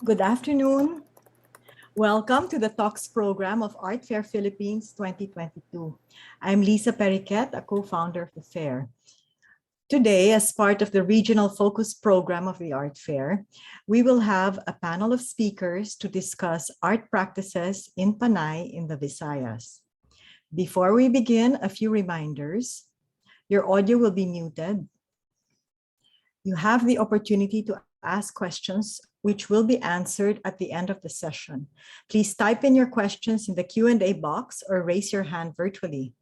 Good afternoon. Welcome to the Talks program of Art Fair Philippines 2022. I'm Lisa Periquet, a co-founder of the fair. Today, as part of the regional focus program of the Art Fair, we will have a panel of speakers to discuss art practices in Panay in the Visayas. Before we begin, a few reminders. Your audio will be muted. You have the opportunity to ask questions which will be answered at the end of the session. Please type in your questions in the Q&A box or raise your hand virtually.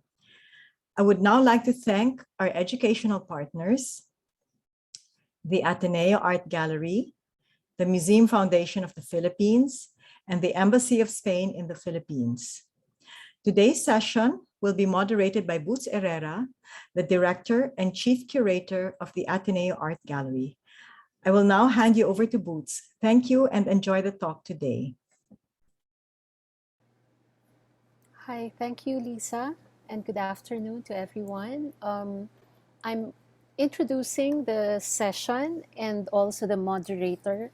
I would now like to thank our educational partners, the Ateneo Art Gallery, the Museum Foundation of the Philippines, and the Embassy of Spain in the Philippines. Today's session will be moderated by Boots Herrera, the Director and Chief Curator of the Ateneo Art Gallery. I will now hand you over to Boots. Thank you and enjoy the talk today. Hi, thank you, Lisa, and good afternoon to everyone. I'm introducing the session and also the moderator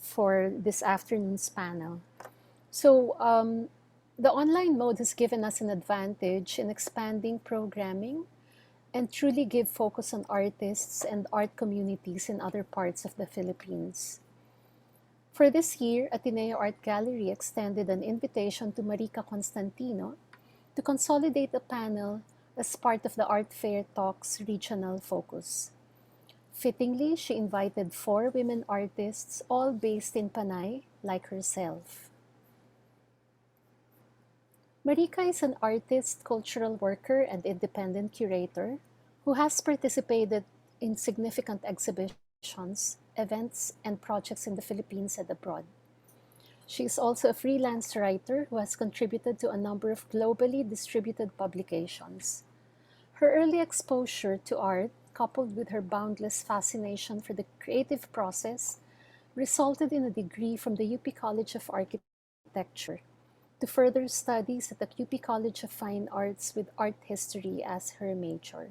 for this afternoon's panel. So the online mode has given us an advantage in expanding programming and truly give focus on artists and art communities in other parts of the Philippines. For this year, Ateneo Art Gallery extended an invitation to Marika Constantino to consolidate a panel as part of the Art Fair Talks regional focus. Fittingly, she invited 4 women artists, all based in Panay, like herself. Marika is an artist, cultural worker, and independent curator who has participated in significant exhibitions, events, and projects in the Philippines and abroad. She is also a freelance writer who has contributed to a number of globally distributed publications. Her early exposure to art, coupled with her boundless fascination for the creative process, resulted in a degree from the UP College of Architecture to further studies at the UP College of Fine Arts with art history as her major.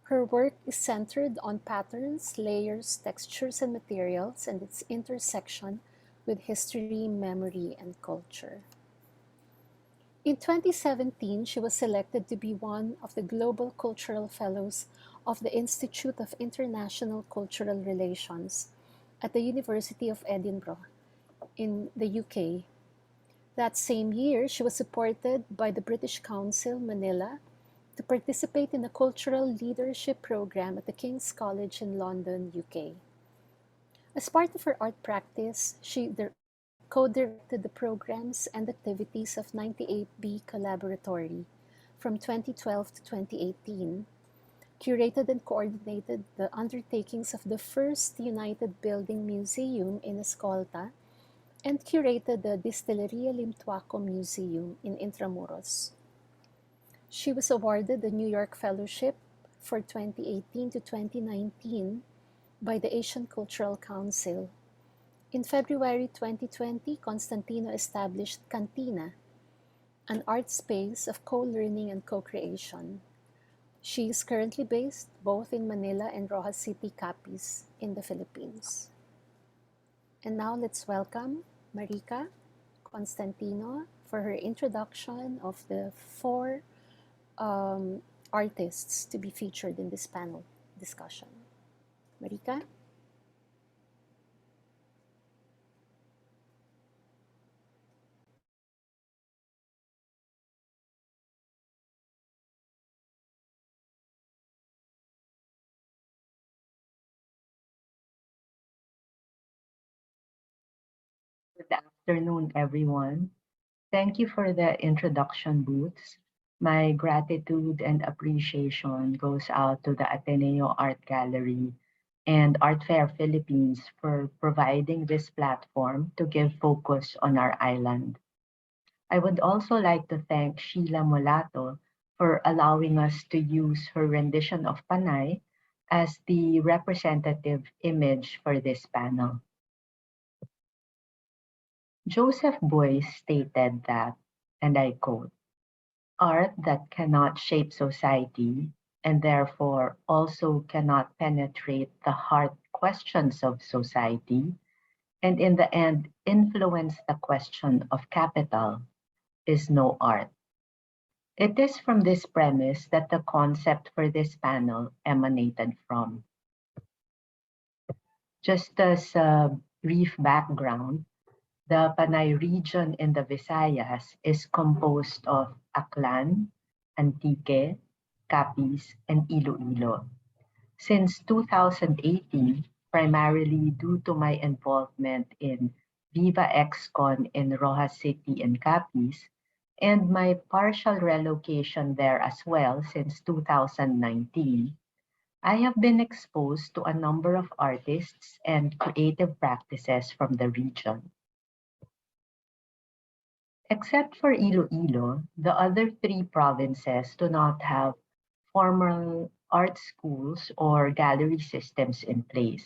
Her work is centered on patterns, layers, textures, and materials, and its intersection with history, memory, and culture. In 2017, she was selected to be one of the Global Cultural Fellows of the Institute of International Cultural Relations at the University of Edinburgh in the UK. That same year, she was supported by the British Council, Manila, to participate in a cultural leadership program at the King's College in London, UK. As part of her art practice, she co-directed the programs and activities of 98B Collaboratory from 2012 to 2018, curated and coordinated the undertakings of the first United Building Museum in Escolta, and curated the Distilleria Limtuaco Museum in Intramuros. She was awarded the New York Fellowship for 2018 to 2019 by the Asian Cultural Council. In February 2020, Constantino established Cantina, an art space of co-learning and co-creation. She is currently based both in Manila and Rojas City, Capiz, in the Philippines. And now let's welcome Marika Constantino for her introduction of the 4 artists to be featured in this panel discussion. Marika? Good afternoon, everyone. Thank you for the introduction, Boots. My gratitude and appreciation goes out to the Ateneo Art Gallery and Art Fair Philippines for providing this platform to give focus on our island. I would also like to thank Sheila Molato for allowing us to use her rendition of Panay as the representative image for this panel. Joseph Beuys stated that, and I quote, art that cannot shape society and therefore also cannot penetrate the hard questions of society and in the end influence the question of capital is no art. It is from this premise that the concept for this panel emanated from. Just as a brief background, the Panay region in the Visayas is composed of Aklan, Antique, Capiz, and Iloilo. Since 2018, primarily due to my involvement in Viva ExCon in Rojas City and Capiz, and my partial relocation there as well since 2019, I have been exposed to a number of artists and creative practices from the region. Except for Iloilo, the other three provinces do not have formal art schools or gallery systems in place.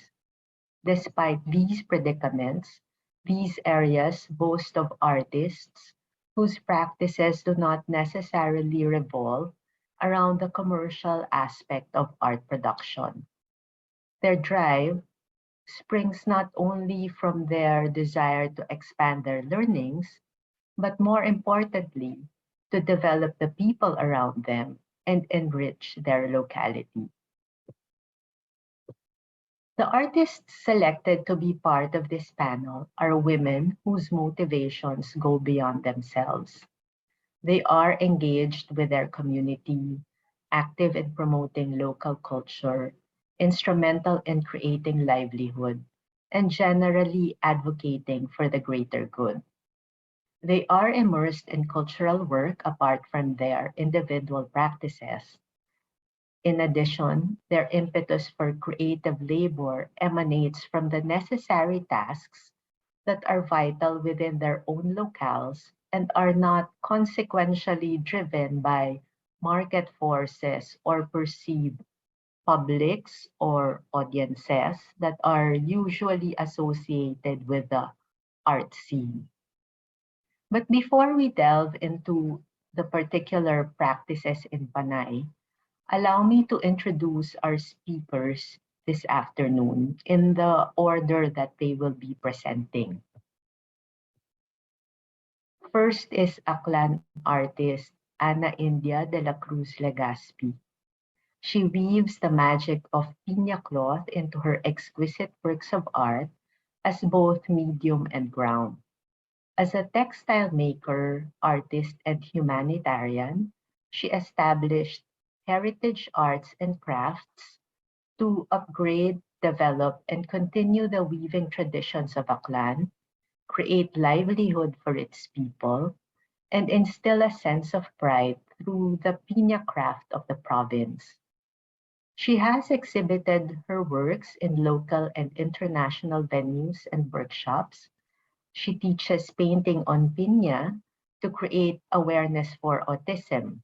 Despite these predicaments, these areas boast of artists whose practices do not necessarily revolve around the commercial aspect of art production. Their drive springs not only from their desire to expand their learnings, but more importantly, to develop the people around them and enrich their locality. The artists selected to be part of this panel are women whose motivations go beyond themselves. They are engaged with their community, active in promoting local culture, instrumental in creating livelihood, and generally advocating for the greater good. They are immersed in cultural work apart from their individual practices. In addition, their impetus for creative labor emanates from the necessary tasks that are vital within their own locales and are not consequentially driven by market forces or perceived publics or audiences that are usually associated with the art scene. But before we delve into the particular practices in Panay, allow me to introduce our speakers this afternoon in the order that they will be presenting. First is Aklan artist Ana India de la Cruz Legaspi. She weaves the magic of piña cloth into her exquisite works of art as both medium and ground. As a textile maker, artist, and humanitarian, she established heritage arts and crafts to upgrade, develop, and continue the weaving traditions of Aklan, create livelihood for its people, and instill a sense of pride through the piña craft of the province. She has exhibited her works in local and international venues and workshops. She teaches painting on piña to create awareness for autism.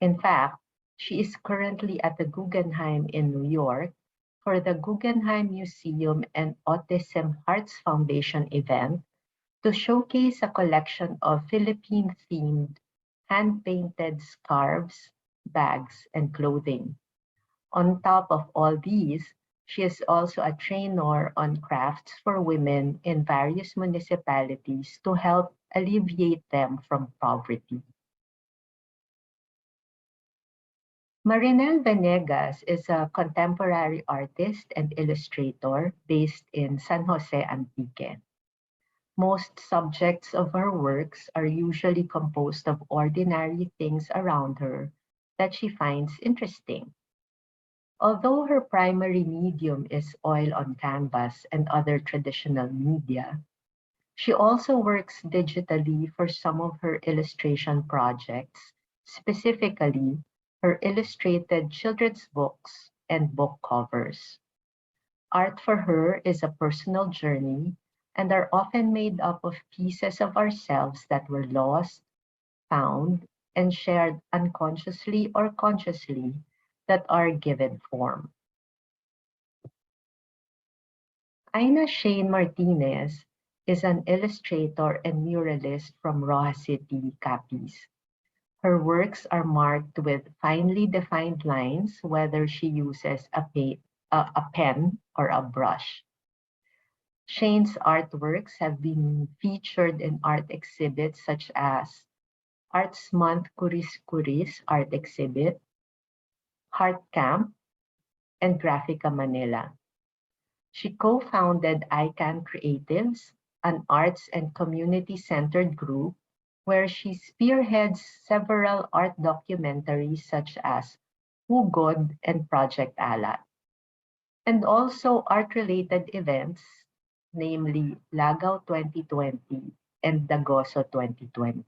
In fact, she is currently at the Guggenheim in New York for the Guggenheim Museum and Autism Hearts Foundation event to showcase a collection of Philippine-themed hand-painted scarves, bags, and clothing. On top of all these, she is also a trainer on crafts for women in various municipalities to help alleviate them from poverty. Marienell Venegas is a contemporary artist and illustrator based in San Jose, Antique. Most subjects of her works are usually composed of ordinary things around her that she finds interesting. Although her primary medium is oil on canvas and other traditional media, She also works digitally for some of her illustration projects, specifically her illustrated children's books and book covers. Art for her is a personal journey and are often made up of pieces of ourselves that were lost, found, and shared unconsciously or consciously that are given form. Aina Shane Martinez is an illustrator and muralist from Rojas City, Capiz. Her works are marked with finely defined lines, whether she uses a pen or a brush. Shane's artworks have been featured in art exhibits such as Arts Month Kuris Kuris Art Exhibit, Heart Camp, and Grafica Manila. She co-founded ICANN Creatives, an arts and community-centered group where she spearheads several art documentaries such as Hugod and Project Alat, and also art-related events, namely Lagaw 2020 and Dagoso 2020,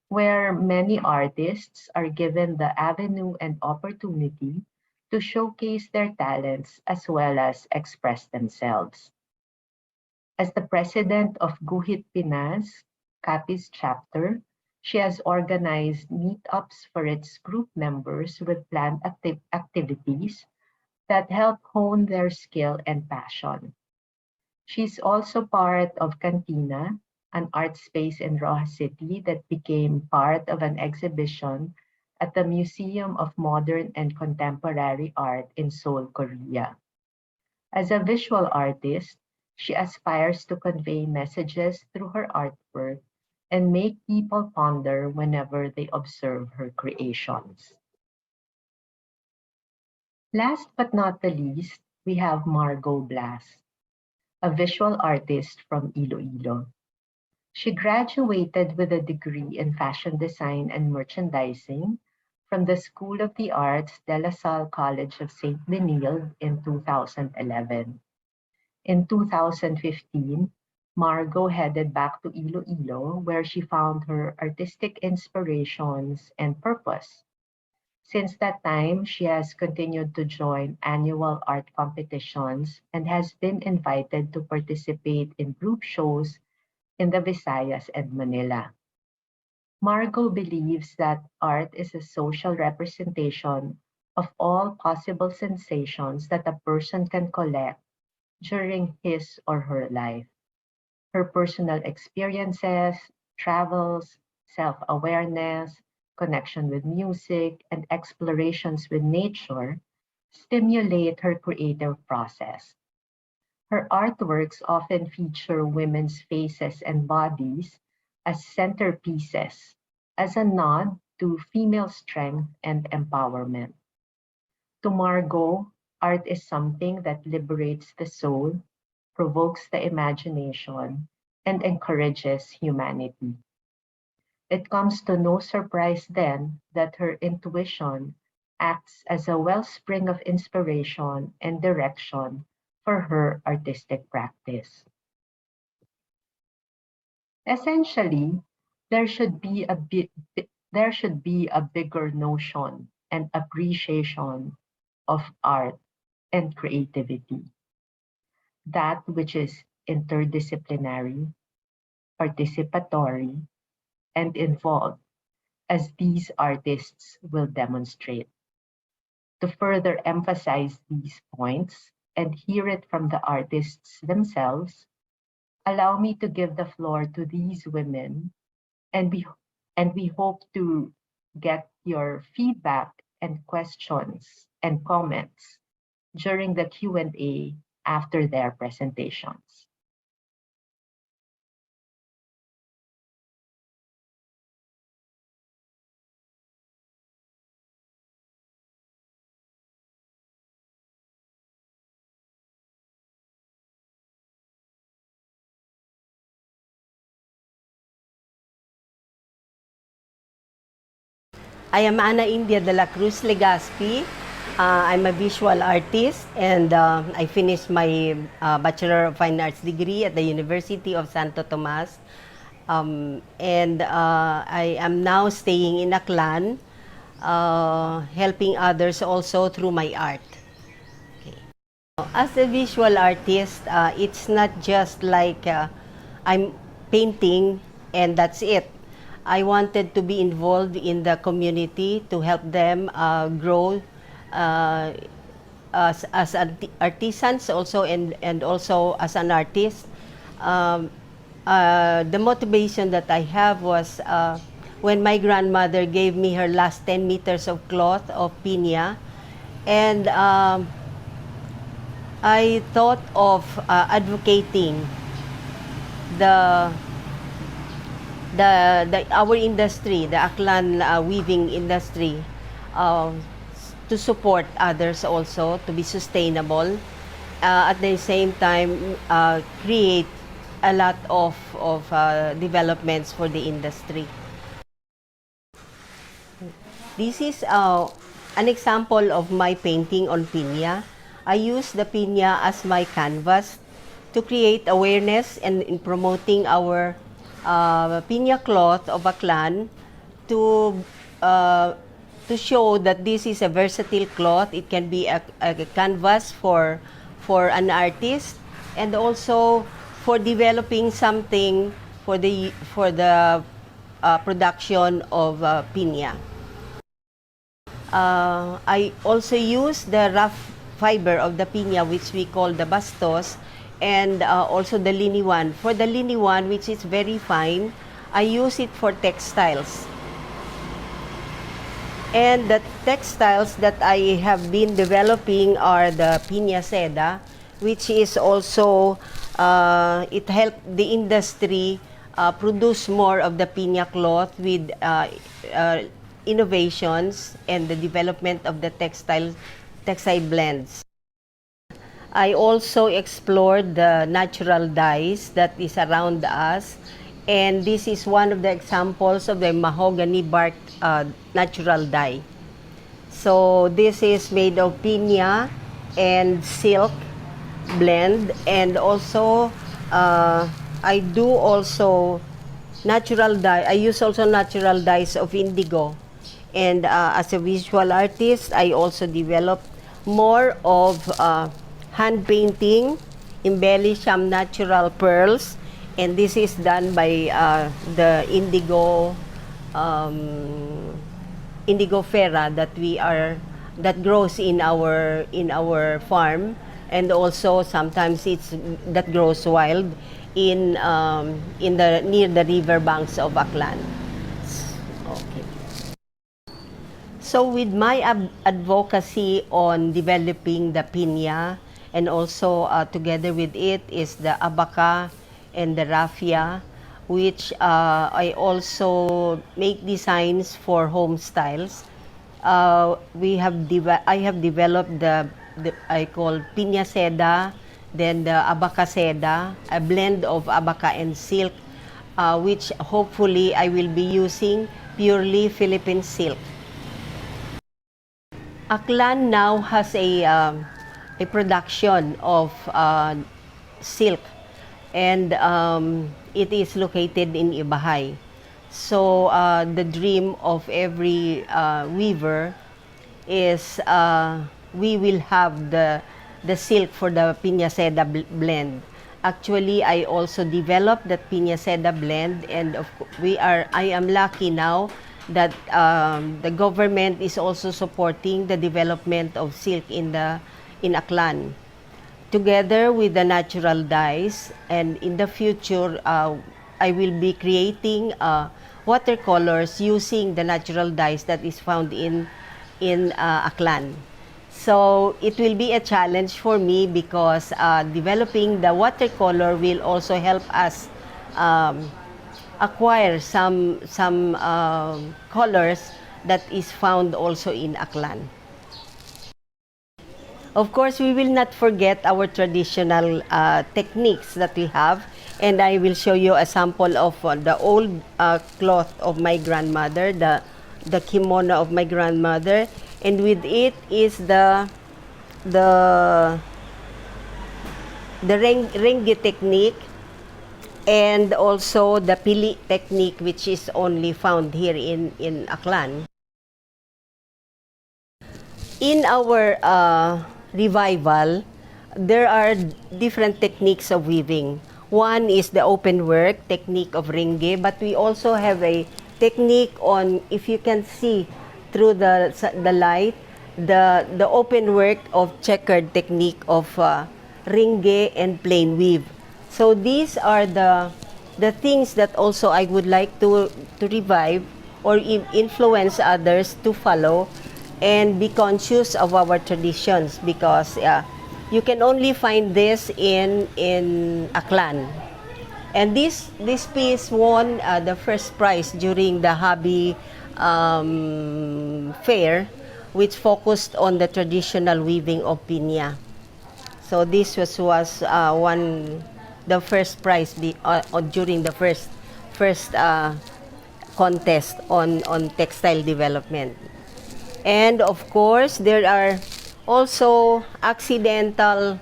where many artists are given the avenue and opportunity to showcase their talents as well as express themselves. As the president of Guhit Pinas, Capiz chapter, she has organized meetups for its group members with planned activities that help hone their skill and passion. She's also part of Cantina, an art space in Rojas City that became part of an exhibition at the Museum of Modern and Contemporary Art in Seoul, Korea. As a visual artist, she aspires to convey messages through her artwork and make people ponder whenever they observe her creations. Last but not the least, we have Margaux Blas, a visual artist from Iloilo. She graduated with a degree in fashion design and merchandising from the School of the Arts De La Salle College of St. Benilde in 2011. In 2015, Margaux headed back to Iloilo, where she found her artistic inspirations and purpose. Since that time, she has continued to join annual art competitions and has been invited to participate in group shows in the Visayas and Manila. Margaux believes that art is a social representation of all possible sensations that a person can collect during his or her life. Her personal experiences, travels, self-awareness, connection with music, and explorations with nature stimulate her creative process. Her artworks often feature women's faces and bodies as centerpieces, as a nod to female strength and empowerment. To Margaux, art is something that liberates the soul, provokes the imagination, and encourages humanity. It comes to no surprise then that her intuition acts as a wellspring of inspiration and direction for her artistic practice. Essentially, there should be a bigger notion and appreciation of art and creativity, that which is interdisciplinary, participatory, and involved, as these artists will demonstrate. To further emphasize these points and hear it from the artists themselves, allow me to give the floor to these women, and we hope to get your feedback and questions and comments during the Q&A after their presentations. I am Ana India de la Cruz Legaspi, I'm a visual artist, and I finished my Bachelor of Fine Arts degree at the University of Santo Tomas. I am now staying in Aklan, helping others also through my art. Okay. As a visual artist, it's not just like I'm painting and that's it. I wanted to be involved in the community to help them grow uh, as artisans also, and also as an artist. Um, the motivation that I have was when my grandmother gave me her last 10 meters of cloth of piña, and I thought of advocating the our industry, the Aklan weaving industry, uh, to support others also, to be sustainable. At the same time, create a lot of developments for the industry. This is an example of my painting on piña. I use the piña as my canvas to create awareness and in promoting our piña cloth of Aklan to show that this is a versatile cloth. It can be a canvas for an artist, and also for developing something for the production of piña. I also use the rough fiber of the piña, which we call the bastos, and also the lini one. For the lini one, which is very fine, I use it for textiles. And the textiles that I have been developing are the piña seda, which is also, it helped the industry produce more of the piña cloth with innovations and the development of the textile blends. I also explored the natural dyes that is around us, and this is one of the examples of the mahogany bark natural dye. So this is made of piña and silk blend, and also I do also natural dye. I use also natural dyes of indigo. And as a visual artist, I also developed more of hand painting, embellish some natural pearls, and this is done by the indigo indigofera that grows in our farm, and also sometimes that grows wild in the near the river banks of Aklan. Okay. So with my advocacy on developing the piña, and also together with it is the abaca and the raffia, which I also make designs for home styles. I have developed the I call piña seda, then the abaca seda, a blend of abaca and silk, which hopefully I will be using purely Philippine silk. Aklan now has a production of silk, and it is located in Ibahay. So the dream of every weaver is we will have the silk for the piña seda blend. Actually, I also developed that piña seda blend, and I am lucky now that the government is also supporting the development of silk in Aklan, together with the natural dyes. And in the future, I will be creating watercolors using the natural dyes that is found in Aklan. So it will be a challenge for me, because developing the watercolor will also help us acquire some colors that is found also in Aklan. Of course, we will not forget our traditional techniques that we have, and I will show you a sample of the old cloth of my grandmother, the kimono of my grandmother, and with it is the rengue technique, and also the pili technique, which is only found here in Aklan. In our revival, there are different techniques of weaving. One is the open work technique of rengue, but we also have a technique on, if you can see through the light, the open work of checkered technique of rengue and plain weave. So these are the things that also I would like to revive or influence others to follow and be conscious of our traditions, because you can only find this in Aklan. And this piece won the first prize during the hobby fair, which focused on the traditional weaving of piña. So this was won the first prize during the first contest on textile development. And of course, there are also accidental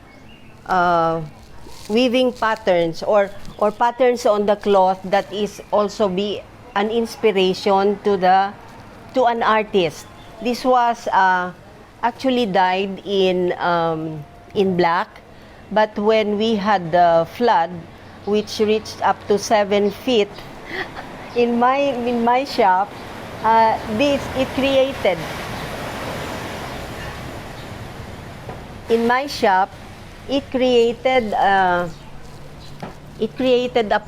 weaving patterns or patterns on the cloth that is also be an inspiration to an artist. This was actually dyed in black, but when we had the flood, which reached up to 7 feet, in my shop, it created. In my shop, it created a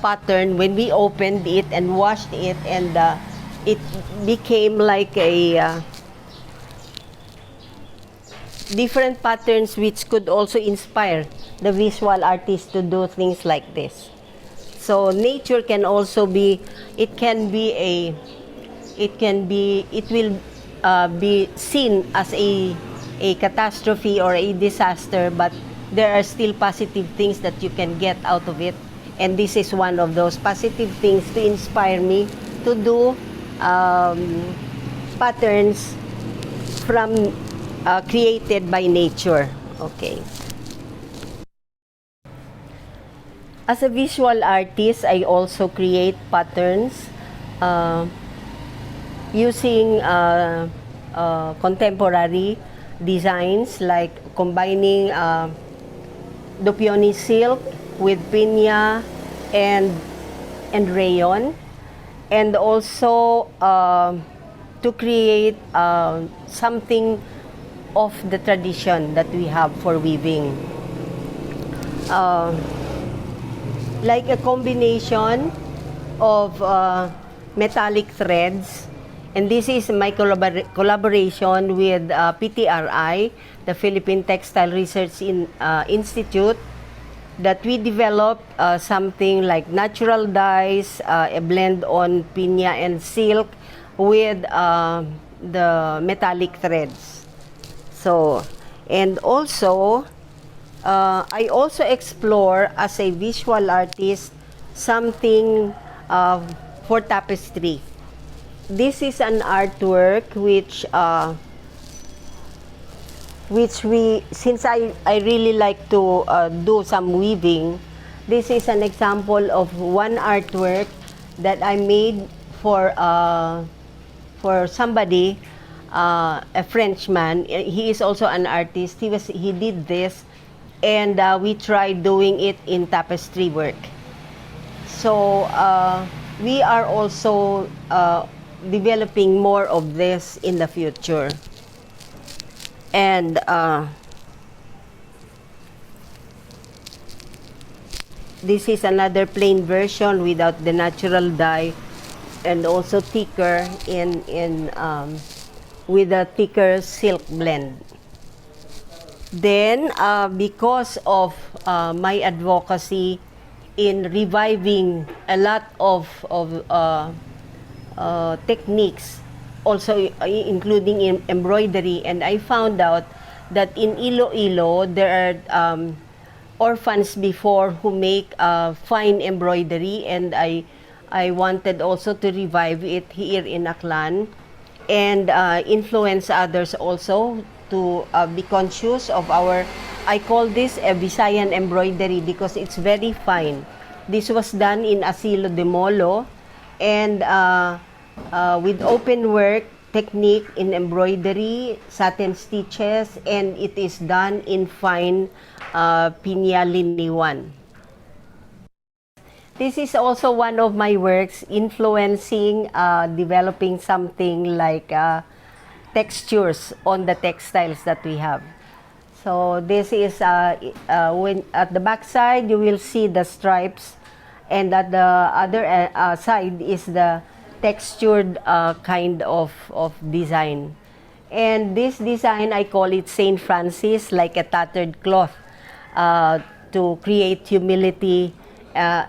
pattern when we opened it and washed it, and it became like a different patterns which could also inspire the visual artist to do things like this. So nature can also be, it will be seen as a catastrophe or a disaster, but there are still positive things that you can get out of it, and this is one of those positive things to inspire me to do patterns from created by nature. Okay. As a visual artist, I also create patterns using contemporary designs, like combining Dupioni silk with piña and rayon, and also to create something of the tradition that we have for weaving. Like a combination of metallic threads. And this is my collaboration with PTRI, the Philippine Textile Research Institute, that we developed something like natural dyes, a blend on piña and silk with the metallic threads. So, and also, I also explore as a visual artist something for tapestry. This is an artwork which since I really like to do some weaving, this is an example of one artwork that I made for somebody, a Frenchman. He is also an artist. He did this, and we tried doing it in tapestry work. So we are also developing more of this in the future. And this is another plain version without the natural dye, and also thicker with a thicker silk blend. Then, because of my advocacy in reviving a lot of techniques, also including in embroidery, and I found out that in Iloilo there are orphans before who make fine embroidery, and I wanted also to revive it here in Aklan. and influence others also to be conscious of our, I call this a Visayan embroidery because it's very fine. This was done in Asilo de Molo, and with open work technique in embroidery, satin stitches, and it is done in fine pinya liniwan. This is also one of my works influencing developing something like textures on the textiles that we have. So this is when at the back side you will see the stripes, and at the other side is the textured kind of design. And this design, I call it Saint Francis, like a tattered cloth, to create humility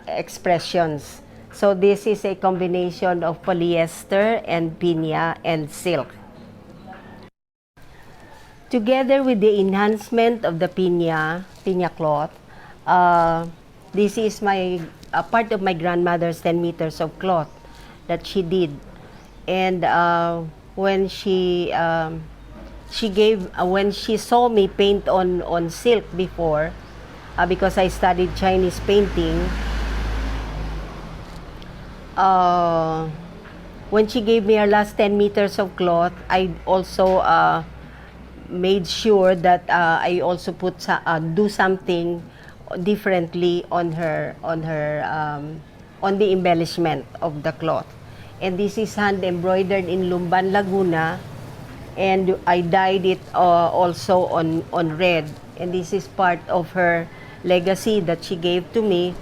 expressions. So this is a combination of polyester and pinya and silk. Together with the enhancement of the pinya cloth, this is my part of my grandmother's 10 meters of cloth that she did. And when she when she saw me paint on silk before, because I studied Chinese painting, when she gave me her last 10 meters of cloth, I also made sure that I also do something differently on the embellishment of the cloth. And this is hand embroidered in Lumban, Laguna, and I dyed it also on red. And this is part of her legacy that she gave to me,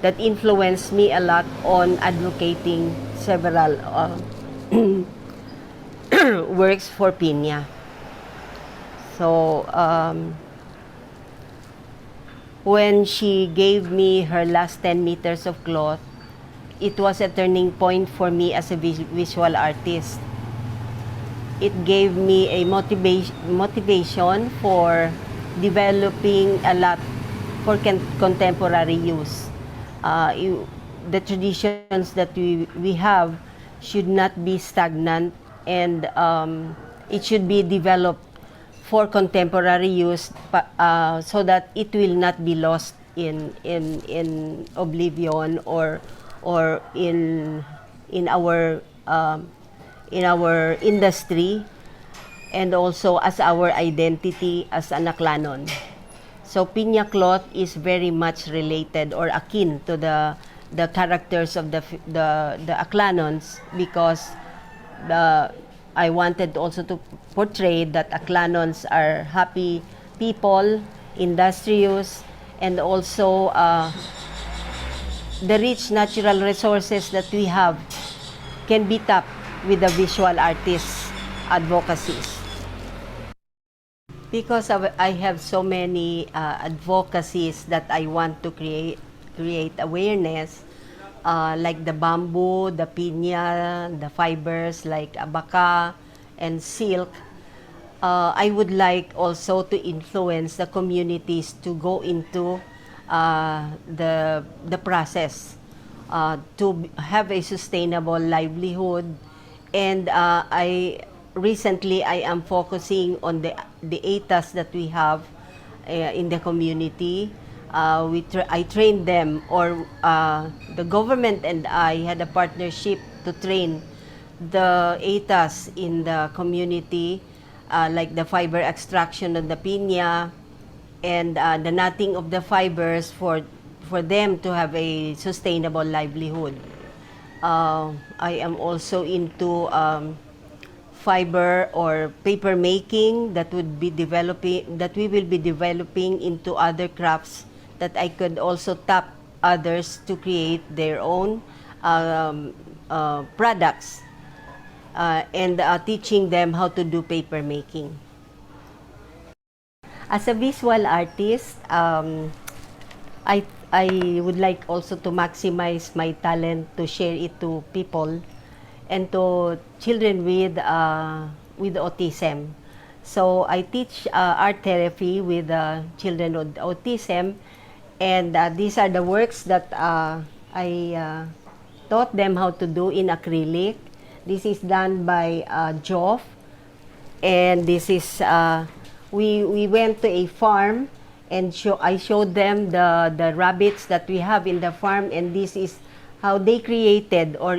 that influenced me a lot on advocating several works for pinya. So when she gave me her last 10 meters of cloth, it was a turning point for me as a visual artist. It gave me a motivation for developing a lot for contemporary use. The traditions that we have should not be stagnant, and it should be developed for contemporary use, so that it will not be lost in oblivion or in our industry, and also as our identity as an Aklanon. So pinya cloth is very much related or akin to the characters of the Aklanons, because I wanted also to portray that Aklanons are happy people, industrious, and also the rich natural resources that we have can be tapped with the visual artists' advocacies. Because I have so many advocacies that I want to create awareness, like the bamboo, the pinya, the fibers like abaca and silk. I would like also to influence the communities to go into the process to have a sustainable livelihood. And recently I am focusing on the ATAs that we have in the community. I trained them, or the government and I had a partnership to train the ATAs in the community, like the fiber extraction of the pinya and the knotting of the fibers for them to have a sustainable livelihood. I am also into fiber or paper making that we will be developing into other crafts that I could also tap others to create their own products, and teaching them how to do paper making. As a visual artist, I would like also to maximize my talent to share it to people and to children with autism. So I teach art therapy with children with autism, and these are the works that I taught them how to do in acrylic. This is done by Joff, and this is we went to a farm and I showed them the rabbits that we have in the farm, and this is how they created or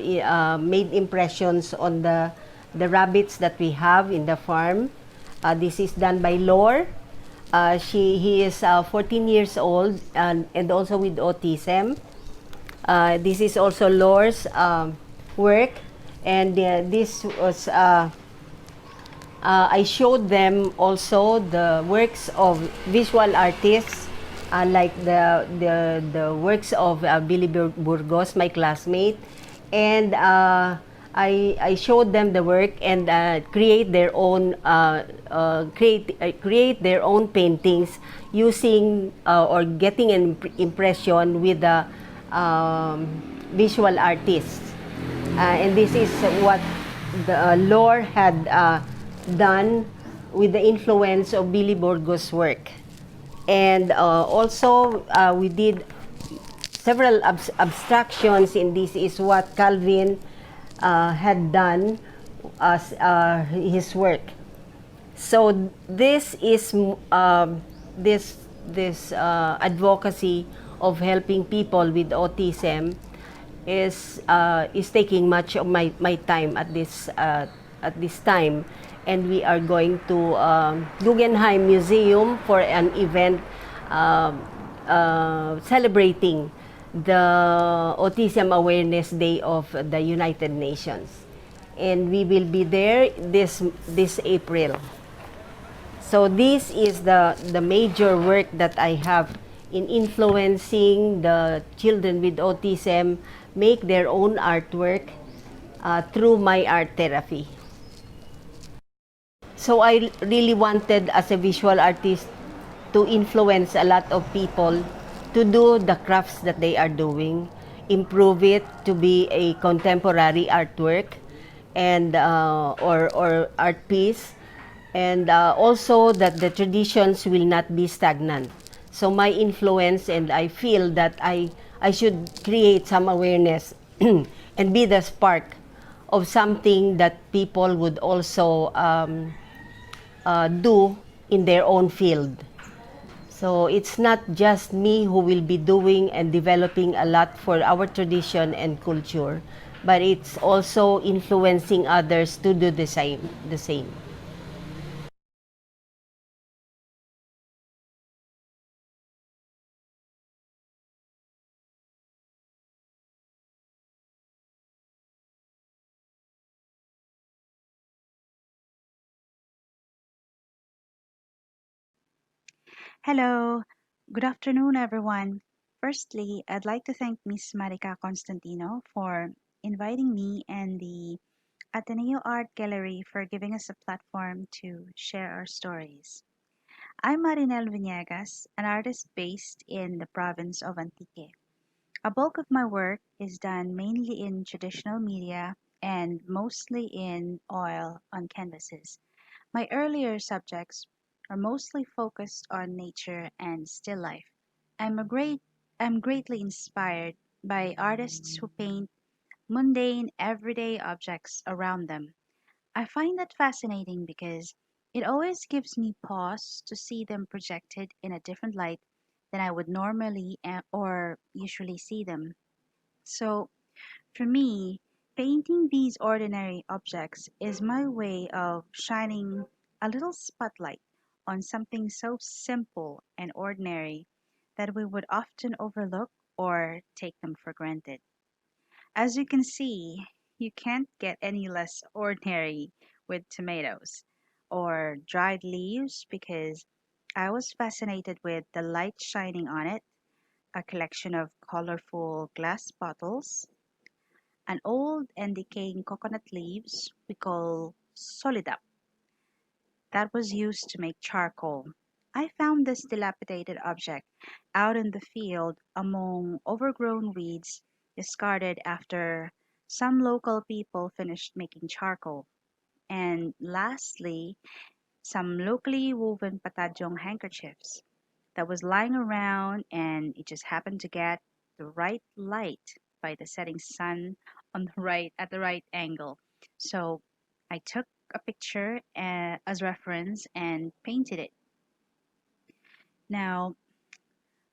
made impressions on the rabbits that we have in the farm. This is done by Lore. He is 14 years old and also with autism. This is also Lore's work, and this was I showed them also the works of visual artists, like the works of Billy Burgos, my classmate, and I showed them the work and create their own create their own paintings using or getting an impression with the visual artists, and this is what the Lore had done with the influence of Billy Burgos' work. And also we did several abstractions, and this is what Calvin had done as his work. So this is this advocacy of helping people with autism is taking much of my time at this time, and we are going to Guggenheim Museum for an event celebrating the Autism Awareness Day of the United Nations, and we will be there this April. So this is the major work that I have in influencing the children with autism make their own artwork through my art therapy. So I really wanted, as a visual artist, to influence a lot of people to do the crafts that they are doing, improve it to be a contemporary artwork and or art piece, and also that the traditions will not be stagnant. So my influence, and I feel that I should create some awareness and be the spark of something that people would also do in their own field. So it's not just me who will be doing and developing a lot for our tradition and culture, but it's also influencing others to do the same. Hello, good afternoon, everyone. Firstly, I'd like to thank Miss Marika Constantino for inviting me and the Ateneo Art Gallery for giving us a platform to share our stories. I'm Marienell Venegas, an artist based in the province of Antique. A bulk of my work is done mainly in traditional media and mostly in oil on canvases. My earlier subjects are mostly focused on nature and still life. I'm a great I'm greatly inspired by artists who paint mundane, everyday objects around them. I find that fascinating because it always gives me pause to see them projected in a different light than I would normally or usually see them. So, for me, painting these ordinary objects is my way of shining a little spotlight on something so simple and ordinary that we would often overlook or take them for granted. As you can see, you can't get any less ordinary with tomatoes or dried leaves because I was fascinated with the light shining on it, a collection of colorful glass bottles, an old and decaying coconut leaves we call solidap that was used to make charcoal. I found this dilapidated object out in the field among overgrown weeds discarded after some local people finished making charcoal. And lastly, some locally woven patadyong handkerchiefs that was lying around, and it just happened to get the right light by the setting sun on the right at the right angle. So I took a picture as reference and painted it. Now,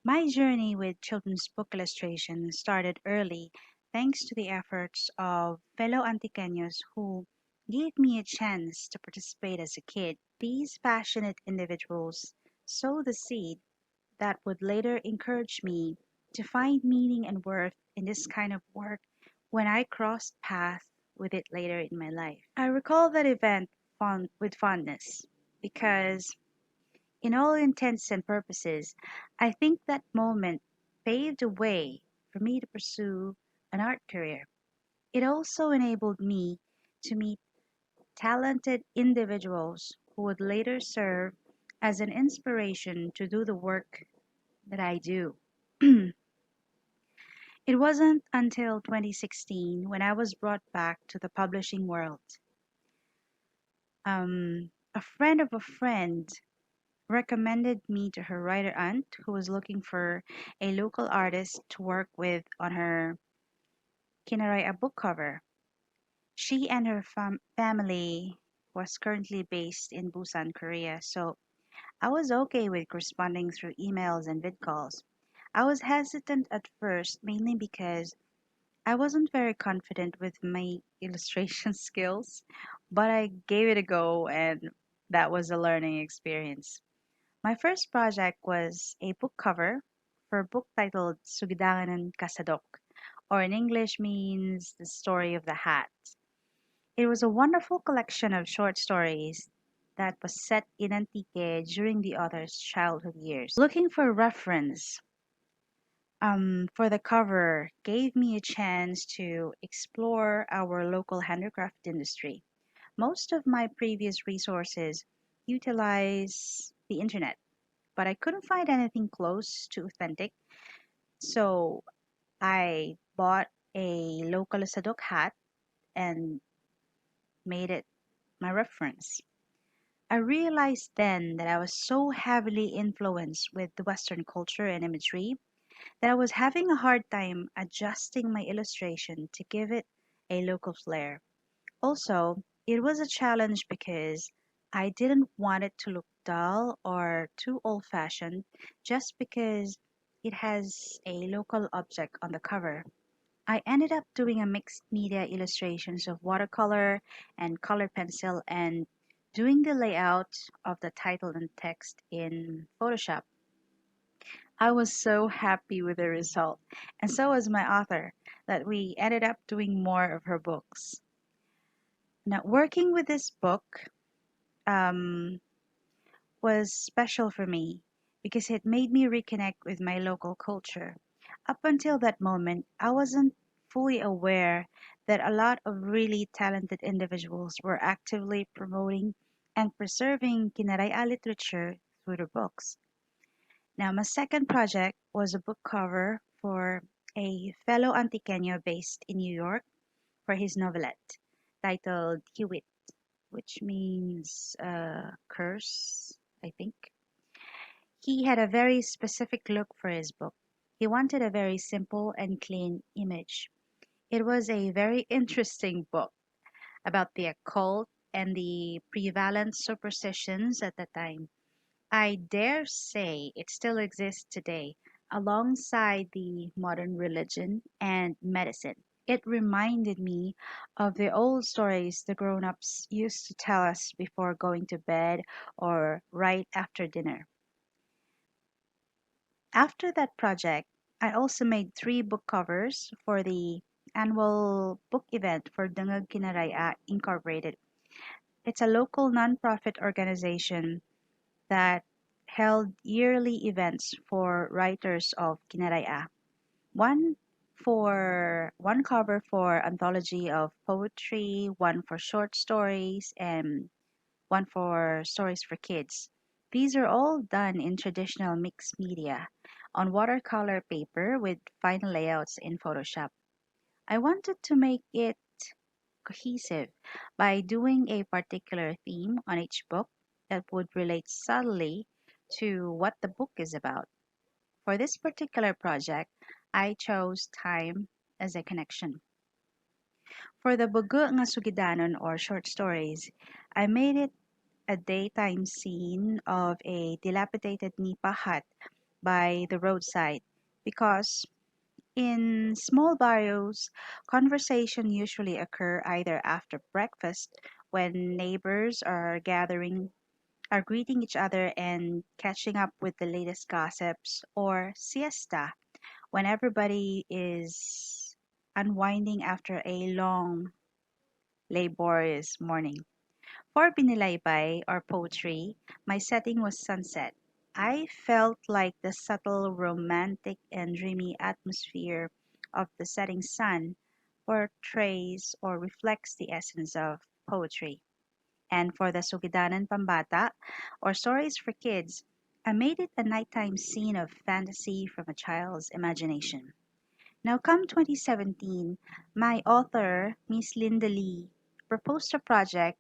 my journey with children's book illustration started early thanks to the efforts of fellow Antiqueños who gave me a chance to participate as a kid. These passionate individuals sowed the seed that would later encourage me to find meaning and worth in this kind of work when I crossed paths with it later in my life. I recall that event with fondness because, in all intents and purposes, I think that moment paved the way for me to pursue an art career. It also enabled me to meet talented individuals who would later serve as an inspiration to do the work that I do. It wasn't until 2016 when I was brought back to the publishing world. A friend of a friend recommended me to her writer aunt who was looking for a local artist to work with on her Kinaraya book cover. She and her family was currently based in Busan, Korea, so I was okay with corresponding through emails and vid calls. I was hesitant at first, mainly because I wasn't very confident with my illustration skills, but I gave it a go and that was a learning experience. My first project was a book cover for a book titled Sugidangan ng Kasadok, or in English means The Story of the Hat. It was a wonderful collection of short stories that was set in Antique during the author's childhood years. Looking for reference for the cover gave me a chance to explore our local handicraft industry. Most of my previous resources utilize the internet, but I couldn't find anything close to authentic, so I bought a local Sadok hat and made it my reference. I realized then that I was so heavily influenced with the Western culture and imagery that I was having a hard time adjusting my illustration to give it a local flair. Also, it was a challenge because I didn't want it to look dull or too old fashioned just because it has a local object on the cover. I ended up doing a mixed media illustrations of watercolor and color pencil and doing the layout of the title and text in Photoshop. I was so happy with the result, and so was my author, that we ended up doing more of her books. Now, working with this book um, was special for me because it made me reconnect with my local culture. Up until that moment, I wasn't fully aware that a lot of really talented individuals were actively promoting and preserving Kinaraya literature through their books. Now, my second project was a book cover for a fellow Antiqueño based in New York for his novelette titled Hewitt, which means curse, I think. He had a very specific look for his book. He wanted a very simple and clean image. It was a very interesting book about the occult and the prevalent superstitions at the time. I dare say it still exists today alongside the modern religion and medicine. It reminded me of the old stories the grown ups used to tell us before going to bed or right after dinner. After that project, I also made three book covers for the annual book event for Dungag Kinaraya Incorporated. It's a local nonprofit organization that held yearly events for writers of Kinaraya. One one cover for anthology of poetry, one for short stories, and one for stories for kids. These are all done in traditional mixed media on watercolor paper with final layouts in Photoshop. I wanted to make it cohesive by doing a particular theme on each book that would relate subtly to what the book is about. For this particular project, I chose time as a connection. For the Bugo nga Sugidanon or short stories, I made it a daytime scene of a dilapidated nipa hut by the roadside because in small barrios, conversation usually occur either after breakfast when neighbors are greeting each other and catching up with the latest gossips, or siesta when everybody is unwinding after a long, laborious morning. For Binilaybay or poetry, my setting was sunset. I felt like the subtle, romantic, and dreamy atmosphere of the setting sun portrays or reflects the essence of poetry. And for the Sugidanan Pambata, or stories for kids, I made it a nighttime scene of fantasy from a child's imagination. Now, come 2017, my author, Miss Linda Lee, proposed a project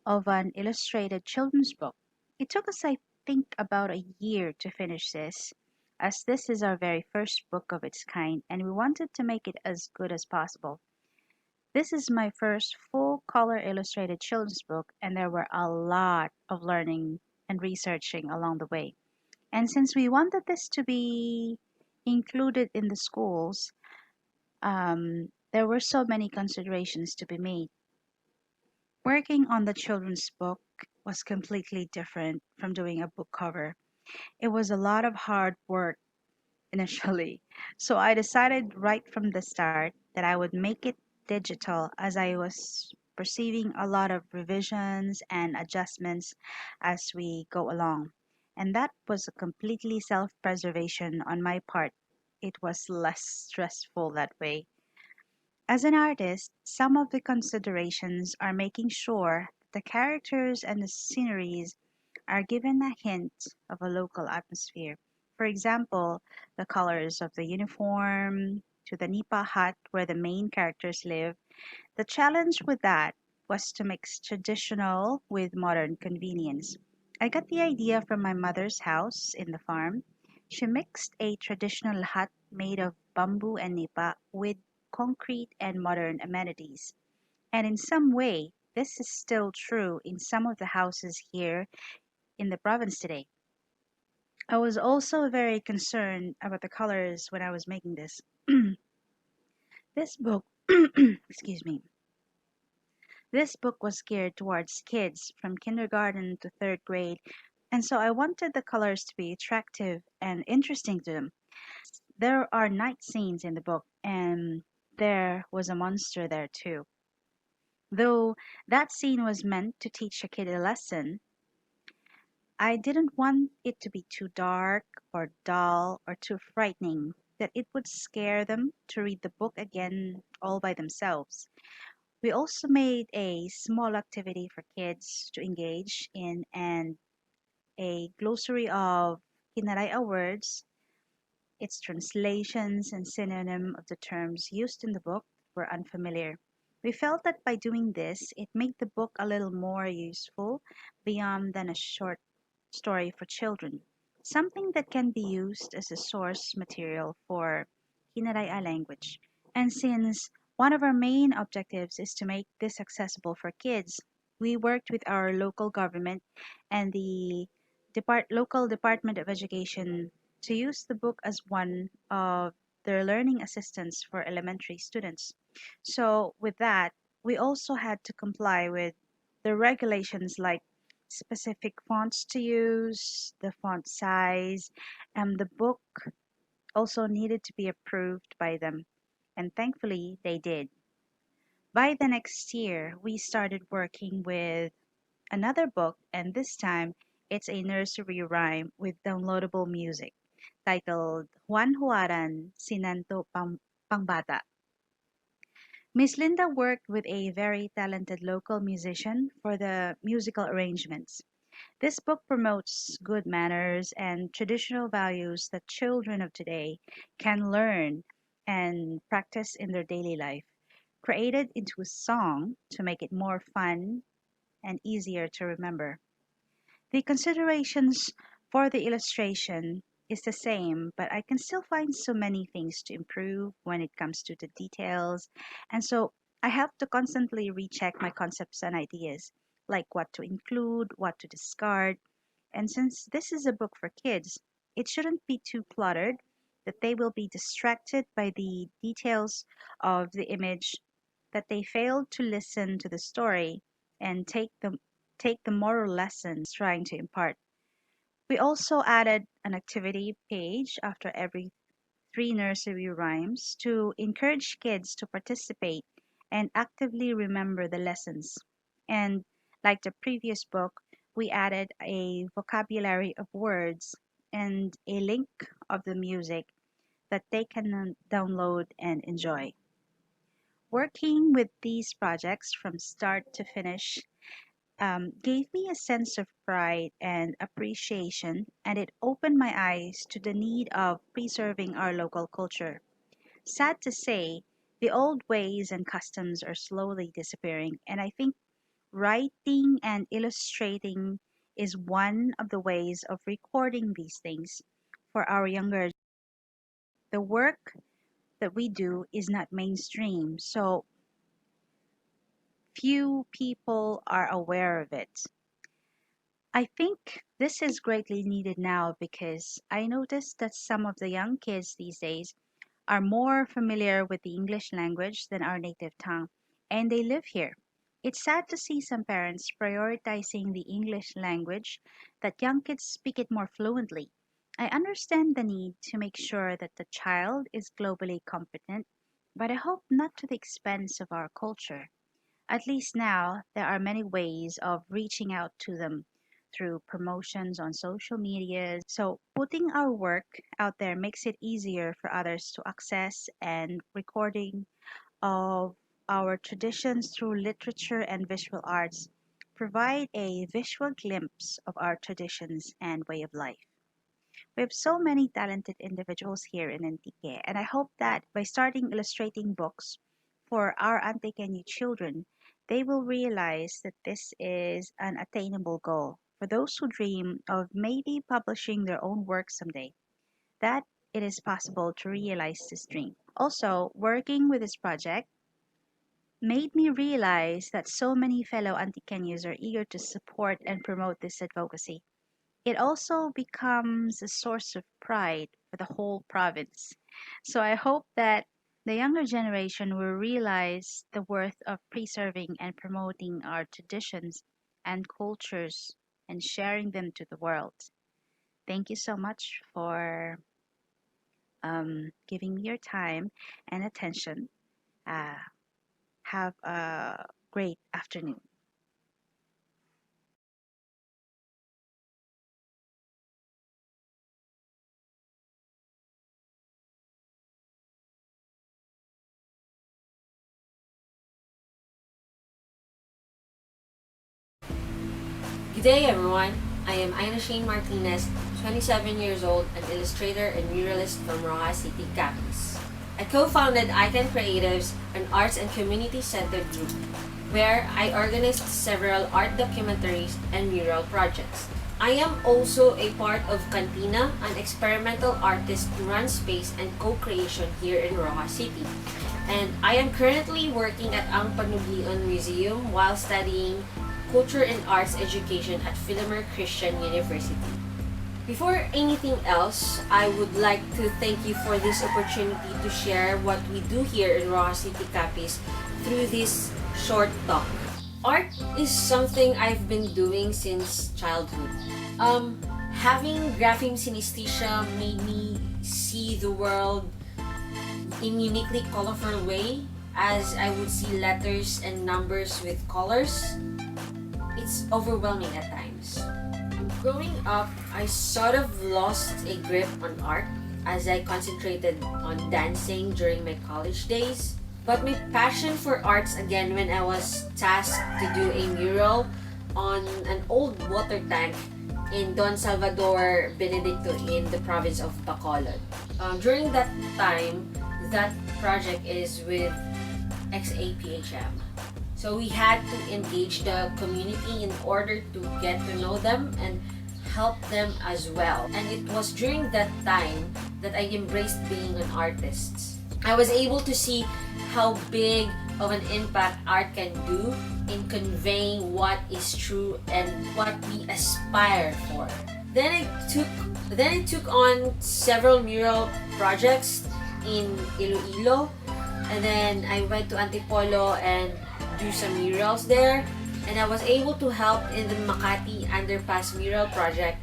of an illustrated children's book. It took us, I think, about a year to finish this, as this is our very first book of its kind, and we wanted to make it as good as possible. This is my first full color illustrated children's book, and there were a lot of learning and researching along the way. And since we wanted this to be included in the schools, there were so many considerations to be made. Working on the children's book was completely different from doing a book cover. It was a lot of hard work initially. So I decided right from the start that I would make it digital as I was perceiving a lot of revisions and adjustments as we go along. And that was a completely self preservation on my part. It was less stressful that way. As an artist, some of the considerations are making sure the characters and the sceneries are given a hint of a local atmosphere. For example, the colors of the uniform to the nipa hut where the main characters live. The challenge with that was to mix traditional with modern convenience. I got the idea from my mother's house in the farm. She mixed a traditional hut made of bamboo and nipa with concrete and modern amenities. And in some way, this is still true in some of the houses here in the province today. I was also very concerned about the colors when I was making this. This book, excuse me, this book was geared towards kids from kindergarten to third grade, and so I wanted the colors to be attractive and interesting to them. There are night scenes in the book, and there was a monster there too. Though that scene was meant to teach a kid a lesson, I didn't want it to be too dark or dull or too frightening that it would scare them to read the book again all by themselves. We also made a small activity for kids to engage in and a glossary of Kinaraya words, its translations and synonym of the terms used in the book were unfamiliar. We felt that by doing this, it made the book a little more useful beyond than a short story for children, something that can be used as a source material for Hinaraya language. And since one of our main objectives is to make this accessible for kids, we worked with our local government and the local Department of Education to use the book as one of their learning assistants for elementary students. So, with that, we also had to comply with the regulations like specific fonts to use, the font size, and the book also needed to be approved by them. And thankfully, they did. By the next year, we started working with another book, and this time it's a nursery rhyme with downloadable music titled Juan Huaran Sinanto Pangbata. Miss Linda worked with a very talented local musician for the musical arrangements. This book promotes good manners and traditional values that children of today can learn and practice in their daily life, created into a song to make it more fun and easier to remember. The considerations for the illustration is the same, but I can still find so many things to improve when it comes to the details. And so I have to constantly recheck my concepts and ideas, like what to include, what to discard. And since this is a book for kids, it shouldn't be too cluttered that they will be distracted by the details of the image, that they fail to listen to the story and take the moral lessons trying to impart. We also added an activity page after every three nursery rhymes to encourage kids to participate and actively remember the lessons. And like the previous book, we added a vocabulary of words and a link of the music that they can download and enjoy. Working with these projects from start to finish gave me a sense of pride and appreciation, and it opened my eyes to the need of preserving our local culture. Sad to say, the old ways and customs are slowly disappearing, and I think writing and illustrating is one of the ways of recording these things for our younger. The work that we do is not mainstream, so few people are aware of it. I think this is greatly needed now because I noticed that some of the young kids these days are more familiar with the English language than our native tongue, and they live here. It's sad to see some parents prioritizing the English language that young kids speak it more fluently. I understand the need to make sure that the child is globally competent, but I hope not to the expense of our culture. At least now, there are many ways of reaching out to them through promotions on social media. So, putting our work out there makes it easier for others to access, and recording of our traditions through literature and visual arts provide a visual glimpse of our traditions and way of life. We have so many talented individuals here in Antique, and I hope that by starting illustrating books for our Antiqueño children, they will realize that this is an attainable goal for those who dream of maybe publishing their own work someday, that it is possible to realize this dream. Also, working with this project made me realize that so many fellow Antiqueños are eager to support and promote this advocacy. It also becomes a source of pride for the whole province. So I hope that the younger generation will realize the worth of preserving and promoting our traditions and cultures and sharing them to the world. Thank you so much for giving me your time and attention. Uh, have a great afternoon. Good day, everyone. I am Aina Martinez, 27 years old, an illustrator and muralist from Rojas City, Capiz. I co-founded Aklan Creatives, an arts and community-centered group, where I organized several art documentaries and mural projects. I am also a part of Cantina, an experimental artist-run space and co-creation here in Rojas City. And I am currently working at Ang Panuglion Museum while studying Culture and Arts Education at Philomer Christian University. Before anything else, I would like to thank you for this opportunity to share what we do here in Rojas City, Capiz through this short talk. Art is something I've been doing since childhood. Having grapheme synesthesia made me see the world in uniquely colorful way, as I would see letters and numbers with colors. It's overwhelming at times. Growing up, I sort of lost a grip on art as I concentrated on dancing during my college days. But my passion for arts again when I was tasked to do a mural on an old water tank in Don Salvador, Benedicto in the province of Bacolod. During that time, that project is with XAPHM. So we had to engage the community in order to get to know them and help them as well. And it was during that time that I embraced being an artist. I was able to see how big of an impact art can do in conveying what is true and what we aspire for. Then I took on several mural projects in Iloilo, and then I went to Antipolo and do some murals there, and I was able to help in the Makati Underpass mural project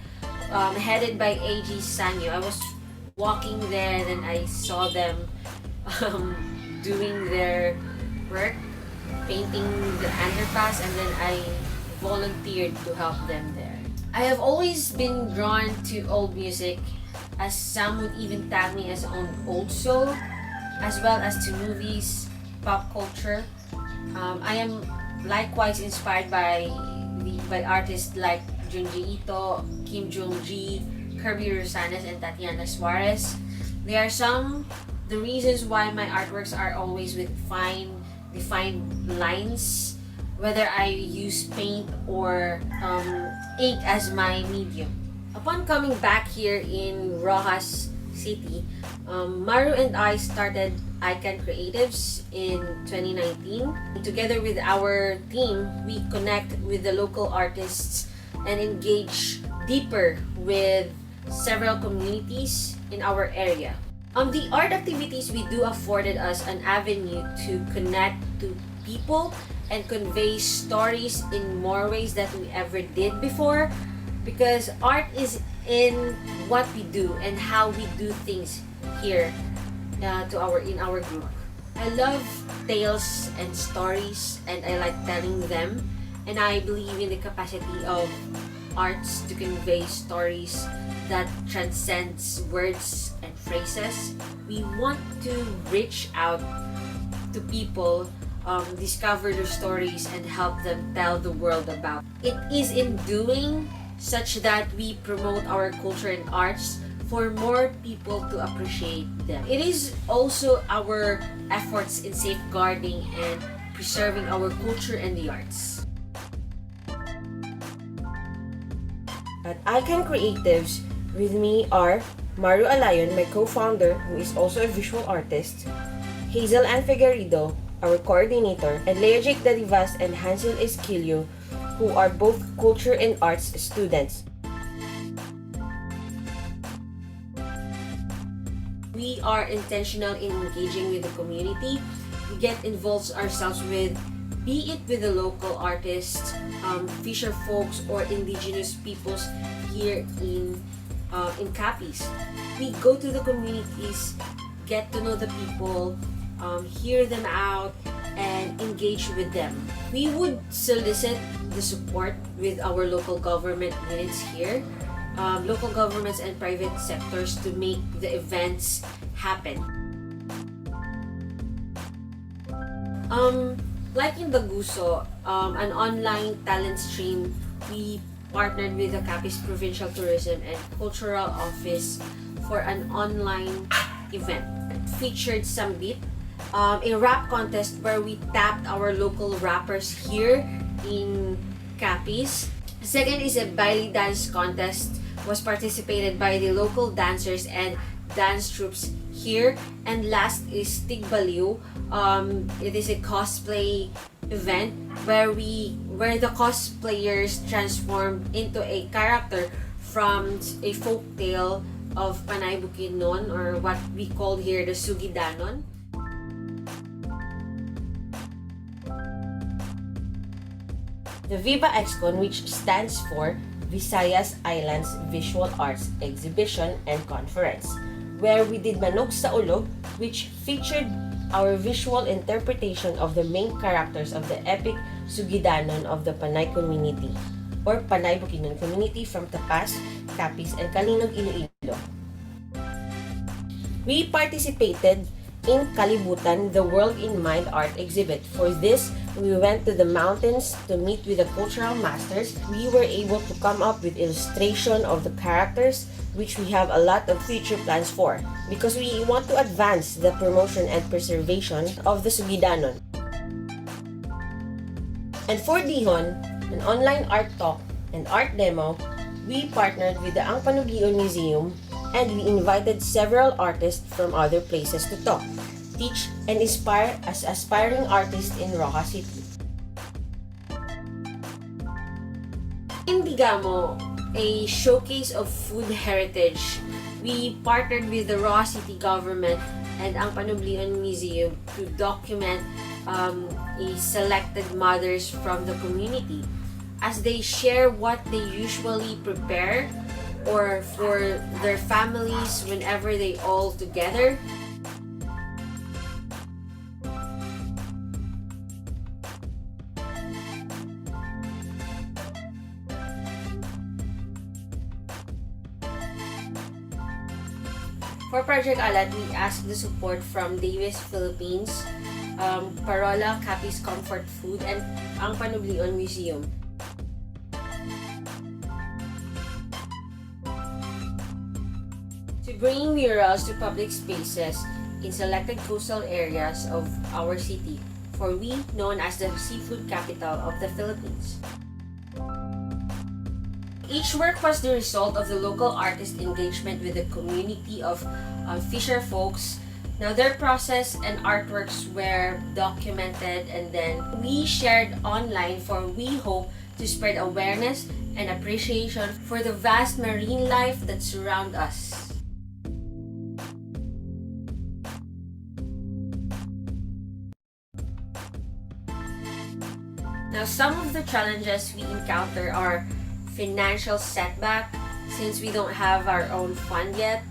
headed by AG Sanyo. I was walking there and then I saw them doing their work, painting the underpass, and then I volunteered to help them there. I have always been drawn to old music, as some would even tag me as an old soul, as well as to movies, pop culture. I am likewise inspired by artists like Junji Ito, Kim Jong-gi, Kirby Rosanes, and Tatiana Suarez. They are the reasons why my artworks are always with fine, defined lines, whether I use paint or ink as my medium. Upon coming back here in Rojas City, Maru and I started Icon Creatives in 2019. Together with our team, we connect with the local artists and engage deeper with several communities in our area. The art activities we do afforded us an avenue to connect to people and convey stories in more ways that we ever did before, because art is in what we do and how we do things here in our group. I love tales and stories, and I like telling them, and I believe in the capacity of arts to convey stories that transcends words and phrases. We want to reach out to people, discover their stories, and help them tell the world about. It is in doing such that we promote our culture and arts for more people to appreciate them. It is also our efforts in safeguarding and preserving our culture and the arts. At Icon Creatives, with me are Maru Alayon, my co-founder, who is also a visual artist, Hazel Ann Figueredo, our coordinator, and Lea Jake Dadivas and Hansel Esquilio, who are both culture and arts students. We are intentional in engaging with the community. We get involved ourselves with, be it with the local artists, fisher folks, or indigenous peoples here in Capiz. We go to the communities, get to know the people, hear them out, and engage with them. We would solicit the support with our local government units here, local governments and private sectors to make the events happen. Like in Daguso, an online talent stream, we partnered with the Capiz Provincial Tourism and Cultural Office for an online event. It featured Sambit, a rap contest where we tapped our local rappers here in Capiz. Second is a baile dance contest, was participated by the local dancers and dance troops here. And last is Tigbaliw. It is a cosplay event where the cosplayers transformed into a character from a folk tale of Panay Bukidnon, or what we call here the Sugidanon. The Viva Excon, which stands for Visayas Islands Visual Arts Exhibition and Conference, where we did Manok sa Ulog, which featured our visual interpretation of the main characters of the epic Sugidanon of the Panay community, or Panay Bukidnon community from Tapas, Capiz, and Kalinog, Iloilo. We participated in Kalibutan, the World in Mind art exhibit. For this, we went to the mountains to meet with the cultural masters. We were able to come up with illustration of the characters, which we have a lot of future plans for, because we want to advance the promotion and preservation of the Sugidanon. And for Dihon, an online art talk and art demo, we partnered with the Ang Panugion Museum, and we invited several artists from other places to talk. teach and inspire as aspiring artists in Roca City. In Digamo, a showcase of food heritage, we partnered with the Roca City government and ang Panublian Museum to document a selected mothers from the community as they share what they usually prepare or for their families whenever they all together. For Project Alat, we asked the support from Davis Philippines, Parola, Capiz Comfort Food, and ang Panublian Museum. To bring murals to public spaces in selected coastal areas of our city, for we known as the seafood capital of the Philippines. Each work was the result of the local artist engagement with the community of fisher folks. Now their process and artworks were documented and then we shared online for we hope to spread awareness and appreciation for the vast marine life that surround us. Now some of the challenges we encounter are financial setback. Since we don't have our own fund yet,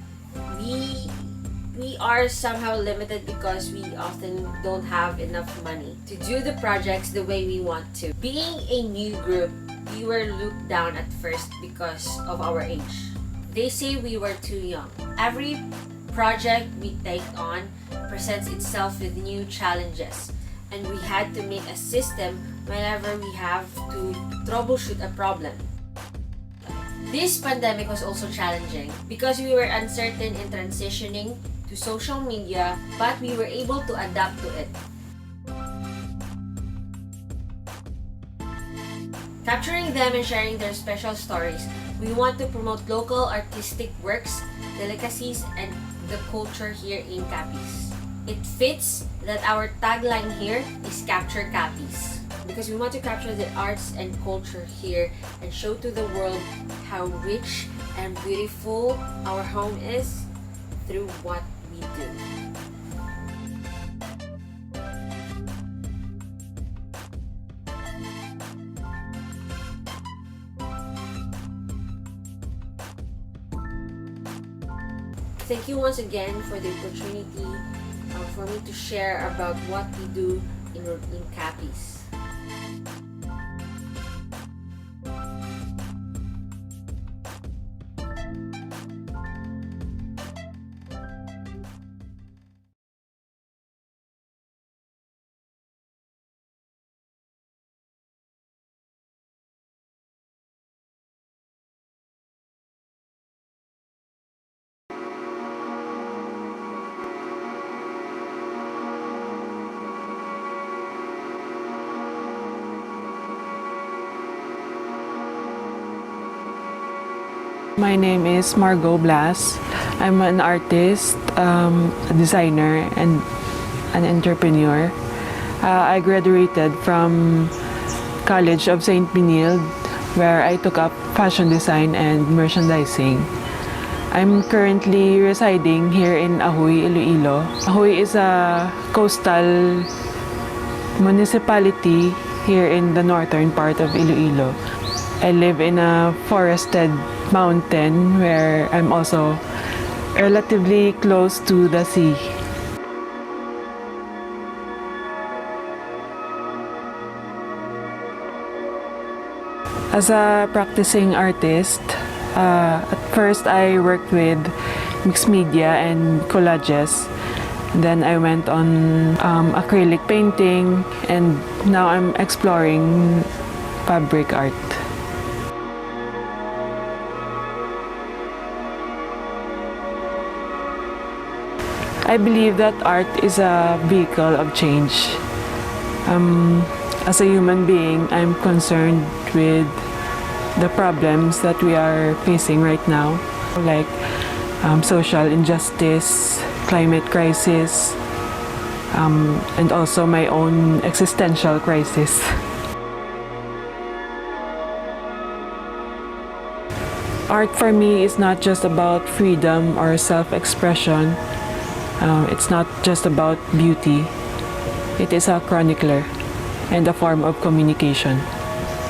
we are somehow limited because we often don't have enough money to do the projects the way we want to. Being a new group, we were looked down at first because of our age. They say we were too young. Every project we take on presents itself with new challenges, and we had to make a system whenever we have to troubleshoot a problem. This pandemic was also challenging because we were uncertain in transitioning to social media, but we were able to adapt to it. Capturing them and sharing their special stories, we want to promote local artistic works, delicacies, and the culture here in Capiz. It fits that our tagline here is Capture Capiz, because we want to capture the arts and culture here and show to the world how rich and beautiful our home is through what we do. Thank you once again for the opportunity for me to share about what we do in Capiz. My name is Margaux Blas. I'm an artist, a designer, and an entrepreneur. I graduated from College of St. Benilde, where I took up fashion design and merchandising. I'm currently residing here in Ahoy, Iloilo. Ahoy is a coastal municipality here in the northern part of Iloilo. I live in a forested mountain where I'm also relatively close to the sea. As a practicing artist, at first I worked with mixed media and collages. Then I went on acrylic painting, and now I'm exploring fabric art. I believe that art is a vehicle of change. As a human being, I'm concerned with the problems that we are facing right now, like social injustice, climate crisis, and also my own existential crisis. Art for me is not just about freedom or self-expression. It's not just about beauty. It is a chronicler and a form of communication.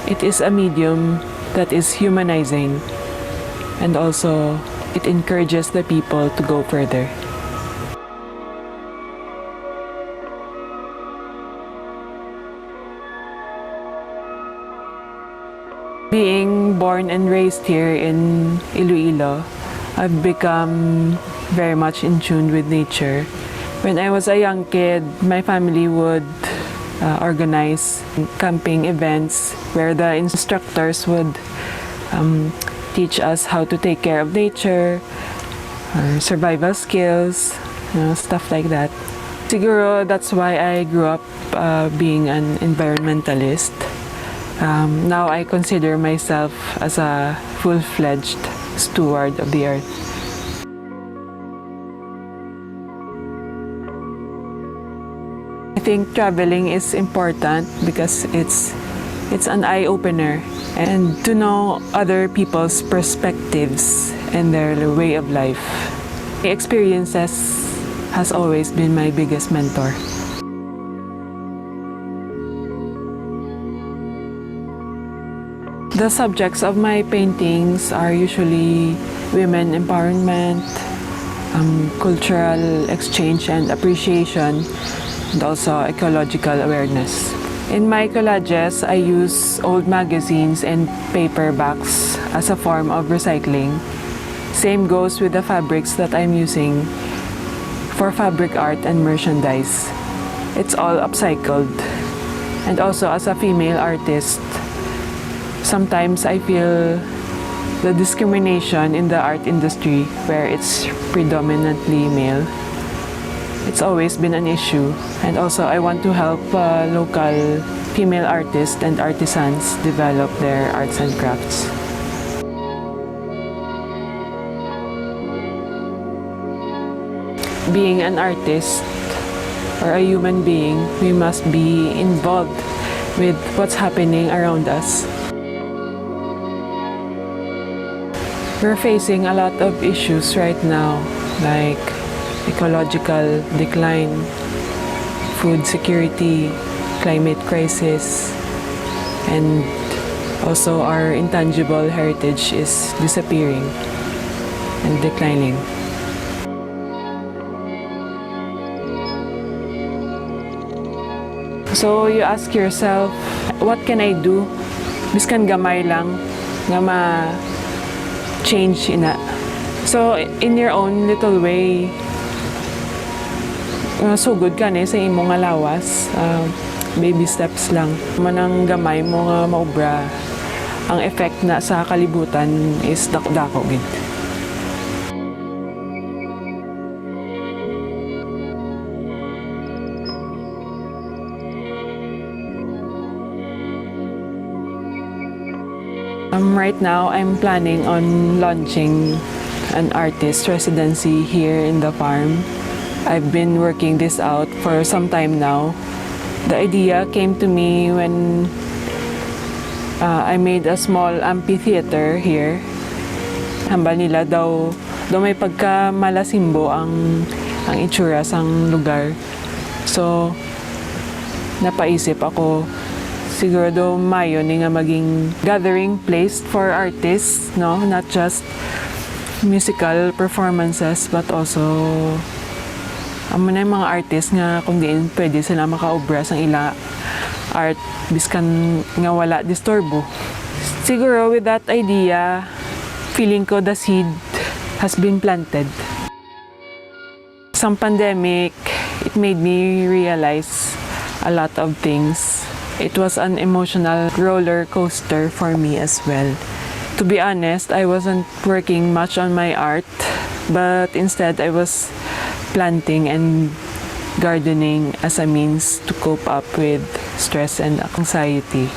It is a medium that is humanizing, and also it encourages the people to go further. Being born and raised here in Iloilo, I've become very much in tune with nature. When I was a young kid, my family would organize camping events where the instructors would teach us how to take care of nature, or survival skills, stuff like that. Siguro that's why I grew up being an environmentalist. Now I consider myself as a full-fledged steward of the earth. I think traveling is important because it's an eye-opener, and to know other people's perspectives and their way of life. Experiences has always been my biggest mentor. The subjects of my paintings are usually women empowerment, cultural exchange and appreciation, and also ecological awareness. In my collages, I use old magazines and paperbacks as a form of recycling. Same goes with the fabrics that I'm using for fabric art and merchandise. It's all upcycled. And also as a female artist, sometimes I feel the discrimination in the art industry where it's predominantly male. It's always been an issue, and also I want to help local female artists and artisans develop their arts and crafts. Being an artist or a human being, we must be involved with what's happening around us. We're facing a lot of issues right now, like ecological decline, food security, climate crisis, and also our intangible heritage is disappearing and declining. So you ask yourself, what can I do? Biskan gamay lang nga ma-change ina. So in your own little way, sugod ka sa imong nga lawas. Baby steps lang. Manang gamay mo nga maubra, ang effect na sa kalibutan is dako-dako gid. Right now, I'm planning on launching an artist residency here in the farm. I've been working this out for some time now. The idea came to me when I made a small amphitheater here. Hambal nila daw may pagka malasimbo ang itsura sang lugar. So, napaisip ako, siguro mayo ni nga maging gathering place for artists, no? Not just musical performances, but also amo na yung mga artists nga kung diin pwede sila makaobra sang ila art biskan nga wala disturbo. Siguro with that idea, feeling ko the seed has been planted. Some pandemic, it made me realize a lot of things. It was an emotional roller coaster for me as well. To be honest, I wasn't working much on my art, but instead I was planting and gardening as a means to cope up with stress and anxiety.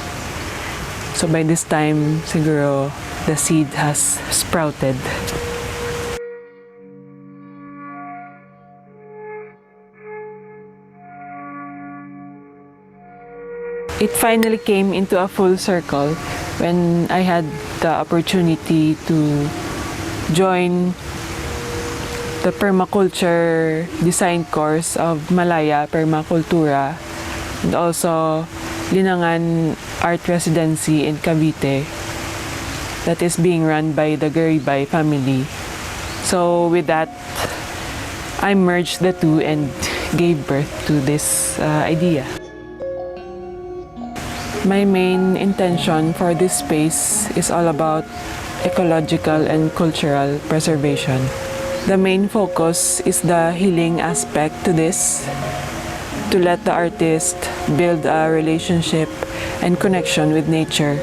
So by this time, siguro, the seed has sprouted. it finally came into a full circle when I had the opportunity to join the permaculture design course of Malaya Permacultura and also Linangan Art Residency in Cavite that is being run by the Garibay family. So with that, I merged the two and gave birth to this idea. My main intention for this space is all about ecological and cultural preservation. The main focus is the healing aspect to this, to let the artist build a relationship and connection with nature.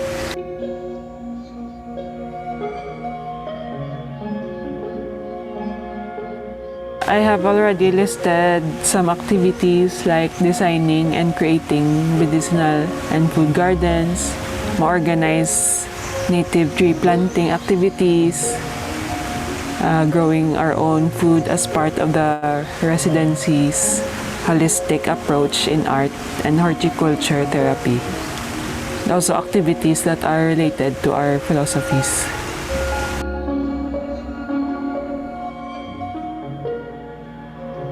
I have already listed some activities like designing and creating medicinal and food gardens, organize native tree planting activities, growing our own food as part of the residency's holistic approach in art and horticulture therapy. And also activities that are related to our philosophies.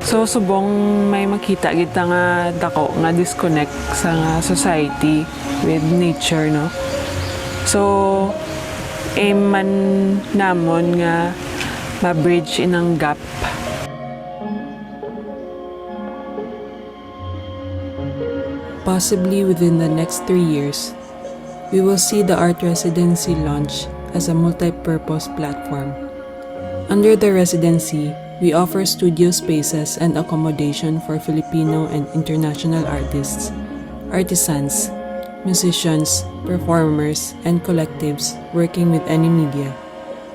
So subong may makita kita nga dako nga disconnect sa nga society with nature, no? So aim man namon nga ma-bridge inang gap. Possibly within the next 3 years, we will see the art residency launch as a multi-purpose platform. Under the residency, we offer studio spaces and accommodation for Filipino and international artists, artisans, musicians, performers, and collectives working with any media,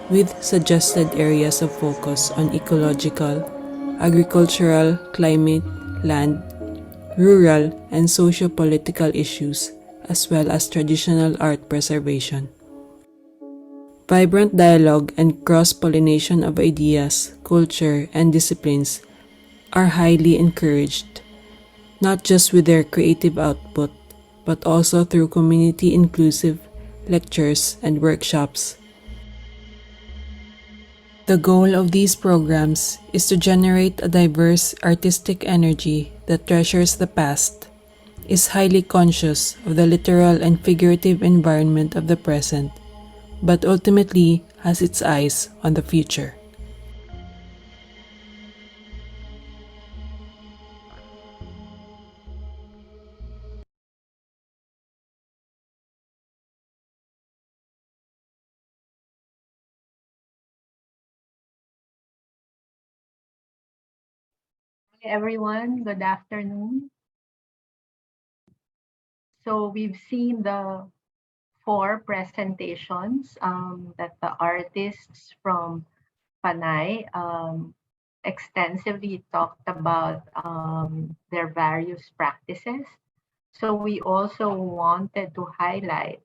with suggested areas of focus on ecological, agricultural, climate, land, rural, and socio-political issues, as well as traditional art preservation. Vibrant dialogue and cross-pollination of ideas, culture, and disciplines are highly encouraged, not just with their creative output, but also through community-inclusive lectures and workshops. The goal of these programs is to generate a diverse artistic energy that treasures the past, is highly conscious of the literal and figurative environment of the present, but ultimately has its eyes on the future. Hi everyone, good afternoon. So we've seen the 4 presentations that the artists from PANAY extensively talked about their various practices. So we also wanted to highlight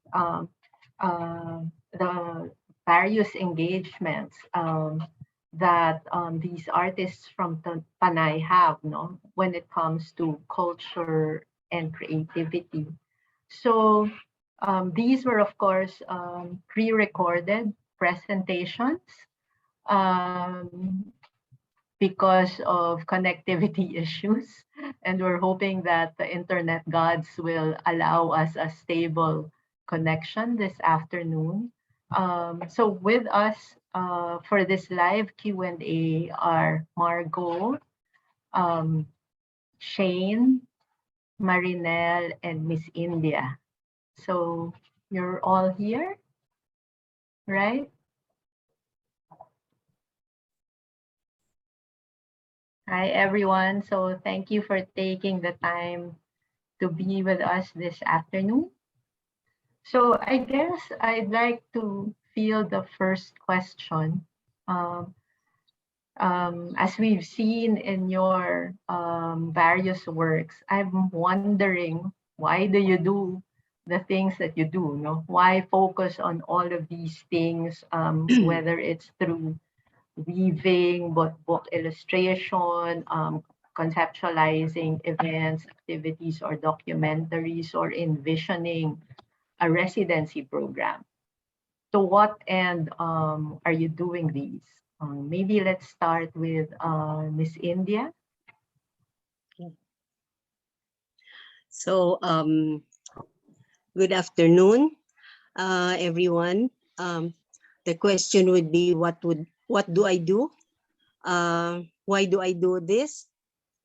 the various engagements that these artists from Panay have, no, when it comes to culture and creativity. So these were, of course, pre-recorded presentations because of connectivity issues. And we're hoping that the internet gods will allow us a stable connection this afternoon. So with us for this live Q&A are Margaux, Shane, Marienell, and Miss India. So you're all here, right? Hi, everyone. So thank you for taking the time to be with us this afternoon. So I guess I'd like to field the first question. As we've seen in your various works, I'm wondering, why do you do the things that you do? No? Why focus on all of these things, whether it's through weaving, book illustration, conceptualizing events, activities, or documentaries, or envisioning a residency program. To what end are you doing these? Maybe let's start with Miss India. So, good afternoon, everyone. The question would be, what do I do? Why do I do this?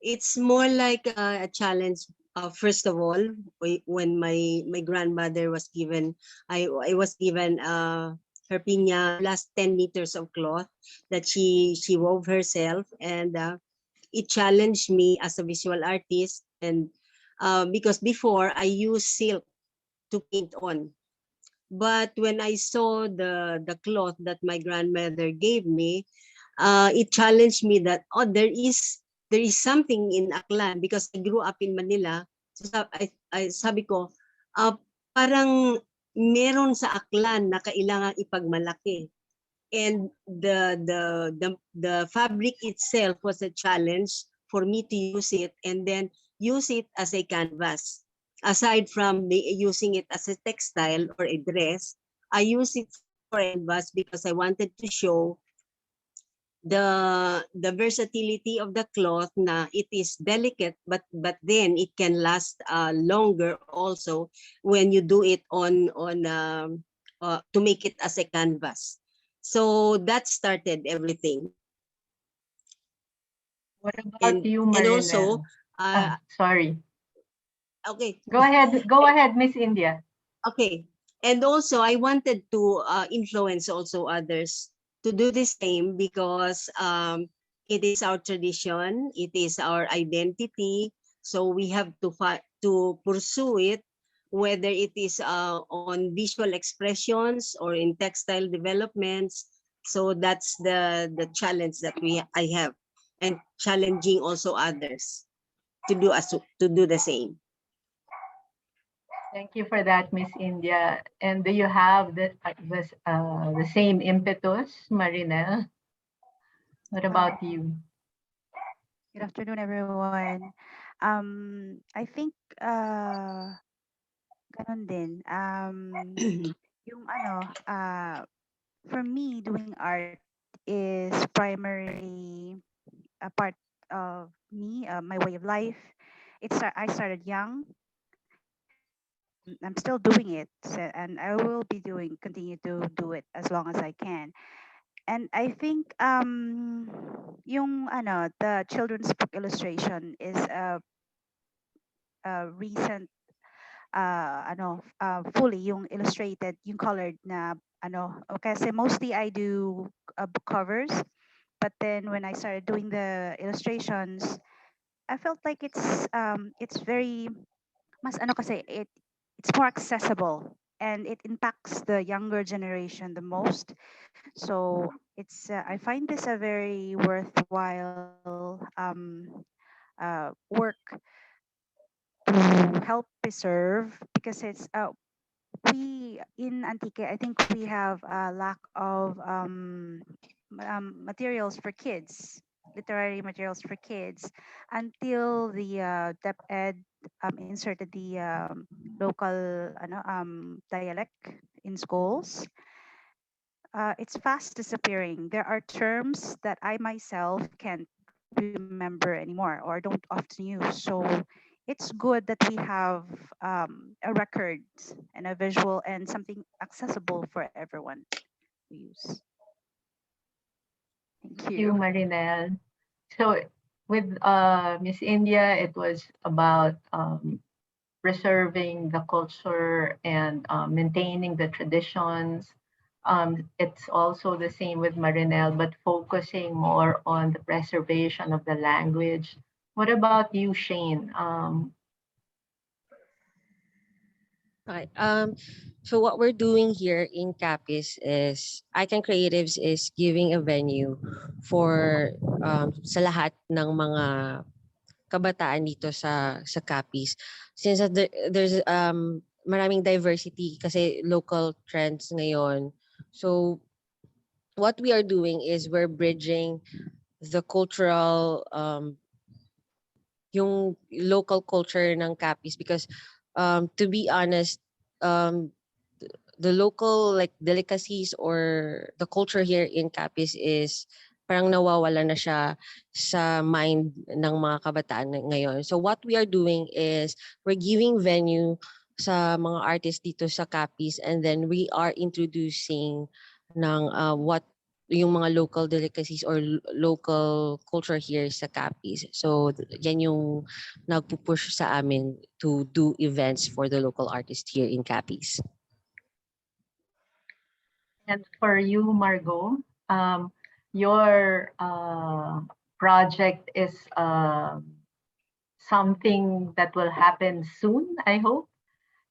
It's more like a challenge. First of all, when my grandmother was given, I was given her piña last 10 meters of cloth that she wove herself, and it challenged me as a visual artist. And because before I used silk to paint on, but when I saw the cloth that my grandmother gave me, it challenged me that, oh, there is something in Aklan, because I grew up in Manila. So I sabi ko, parang meron sa Aklan na kailangang ipagmalaki. And the fabric itself was a challenge for me to use it, and then use it as a canvas. Aside from using it as a textile or a dress, I use it for a canvas because I wanted to show the versatility of the cloth, na it is delicate, but then it can last longer also when you do it on to make it as a canvas. So that started everything. What about you, And Marienell? also, Sorry. okay. Go ahead, Miss India. Okay. And also, I wanted to influence also others to do the same, because it is our tradition, it is our identity. So we have to pursue it, whether it is on visual expressions or in textile developments. So that's the challenge that I have, and challenging also others to do the same. Thank you for that, Miss India. And do you have the same impetus, Marienell? What about you? Good afternoon, everyone. I think ganun din. Yung ano, for me, doing art is primarily a part of me, my way of life. I started young. I'm still doing it, and I will be continue to do it as long as I can. And I think yung ano, the children's book illustration is a recent fully yung illustrated, yung colored na ano, kasi mostly I do book covers, but then when I started doing the illustrations, I felt like it's very mas ano kasi it's more accessible, and it impacts the younger generation the most. So it's I find this a very worthwhile work to help preserve, because it's we in Antique, I think we have a lack of materials for kids, literary materials for kids, until the DepEd inserted the local dialect in schools. It's fast disappearing. There are terms that I myself can't remember anymore or don't often use. So it's good that we have a record and a visual and something accessible for everyone to use. Thank Thank you, you. Marienell. So with Miss India, it was about preserving the culture and maintaining the traditions. It's also the same with Marienell, but focusing more on the preservation of the language. What about you, Shane? Okay. So what we're doing here in Capiz is Icon Creatives is giving a venue for sa lahat ng mga kabataan dito sa Capiz. Since there's maraming diversity kasi local trends ngayon. So what we are doing is we're bridging the cultural yung local culture ng Capiz because to be honest, um, the local like delicacies or the culture here in Capiz is parang nawawala na siya sa mind ng mga kabataan ngayon. So what we are doing is we're giving venue sa mga artists dito sa Capiz, and then we are introducing ng what yung mga local delicacies or local culture here sa Capiz. So yan yung nagpupush sa amin to do events for the local artists here in Capiz. And for you, Margaux, your project is something that will happen soon, I hope.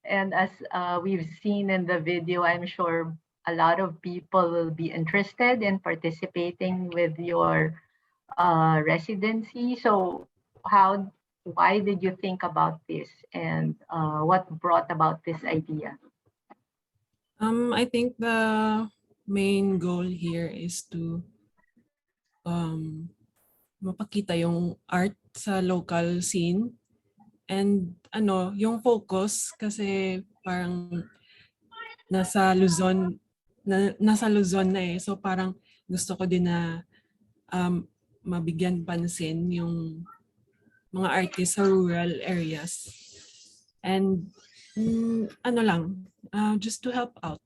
And as we've seen in the video, I'm sure a lot of people will be interested in participating with your residency. So why did you think about this, and what brought about this idea? I think the main goal here is to mapakita yung art sa local scene, and yung focus kasi parang nasa Luzon na so parang gusto ko din na mabigyan pansin yung mga artists sa rural areas, and just to help out.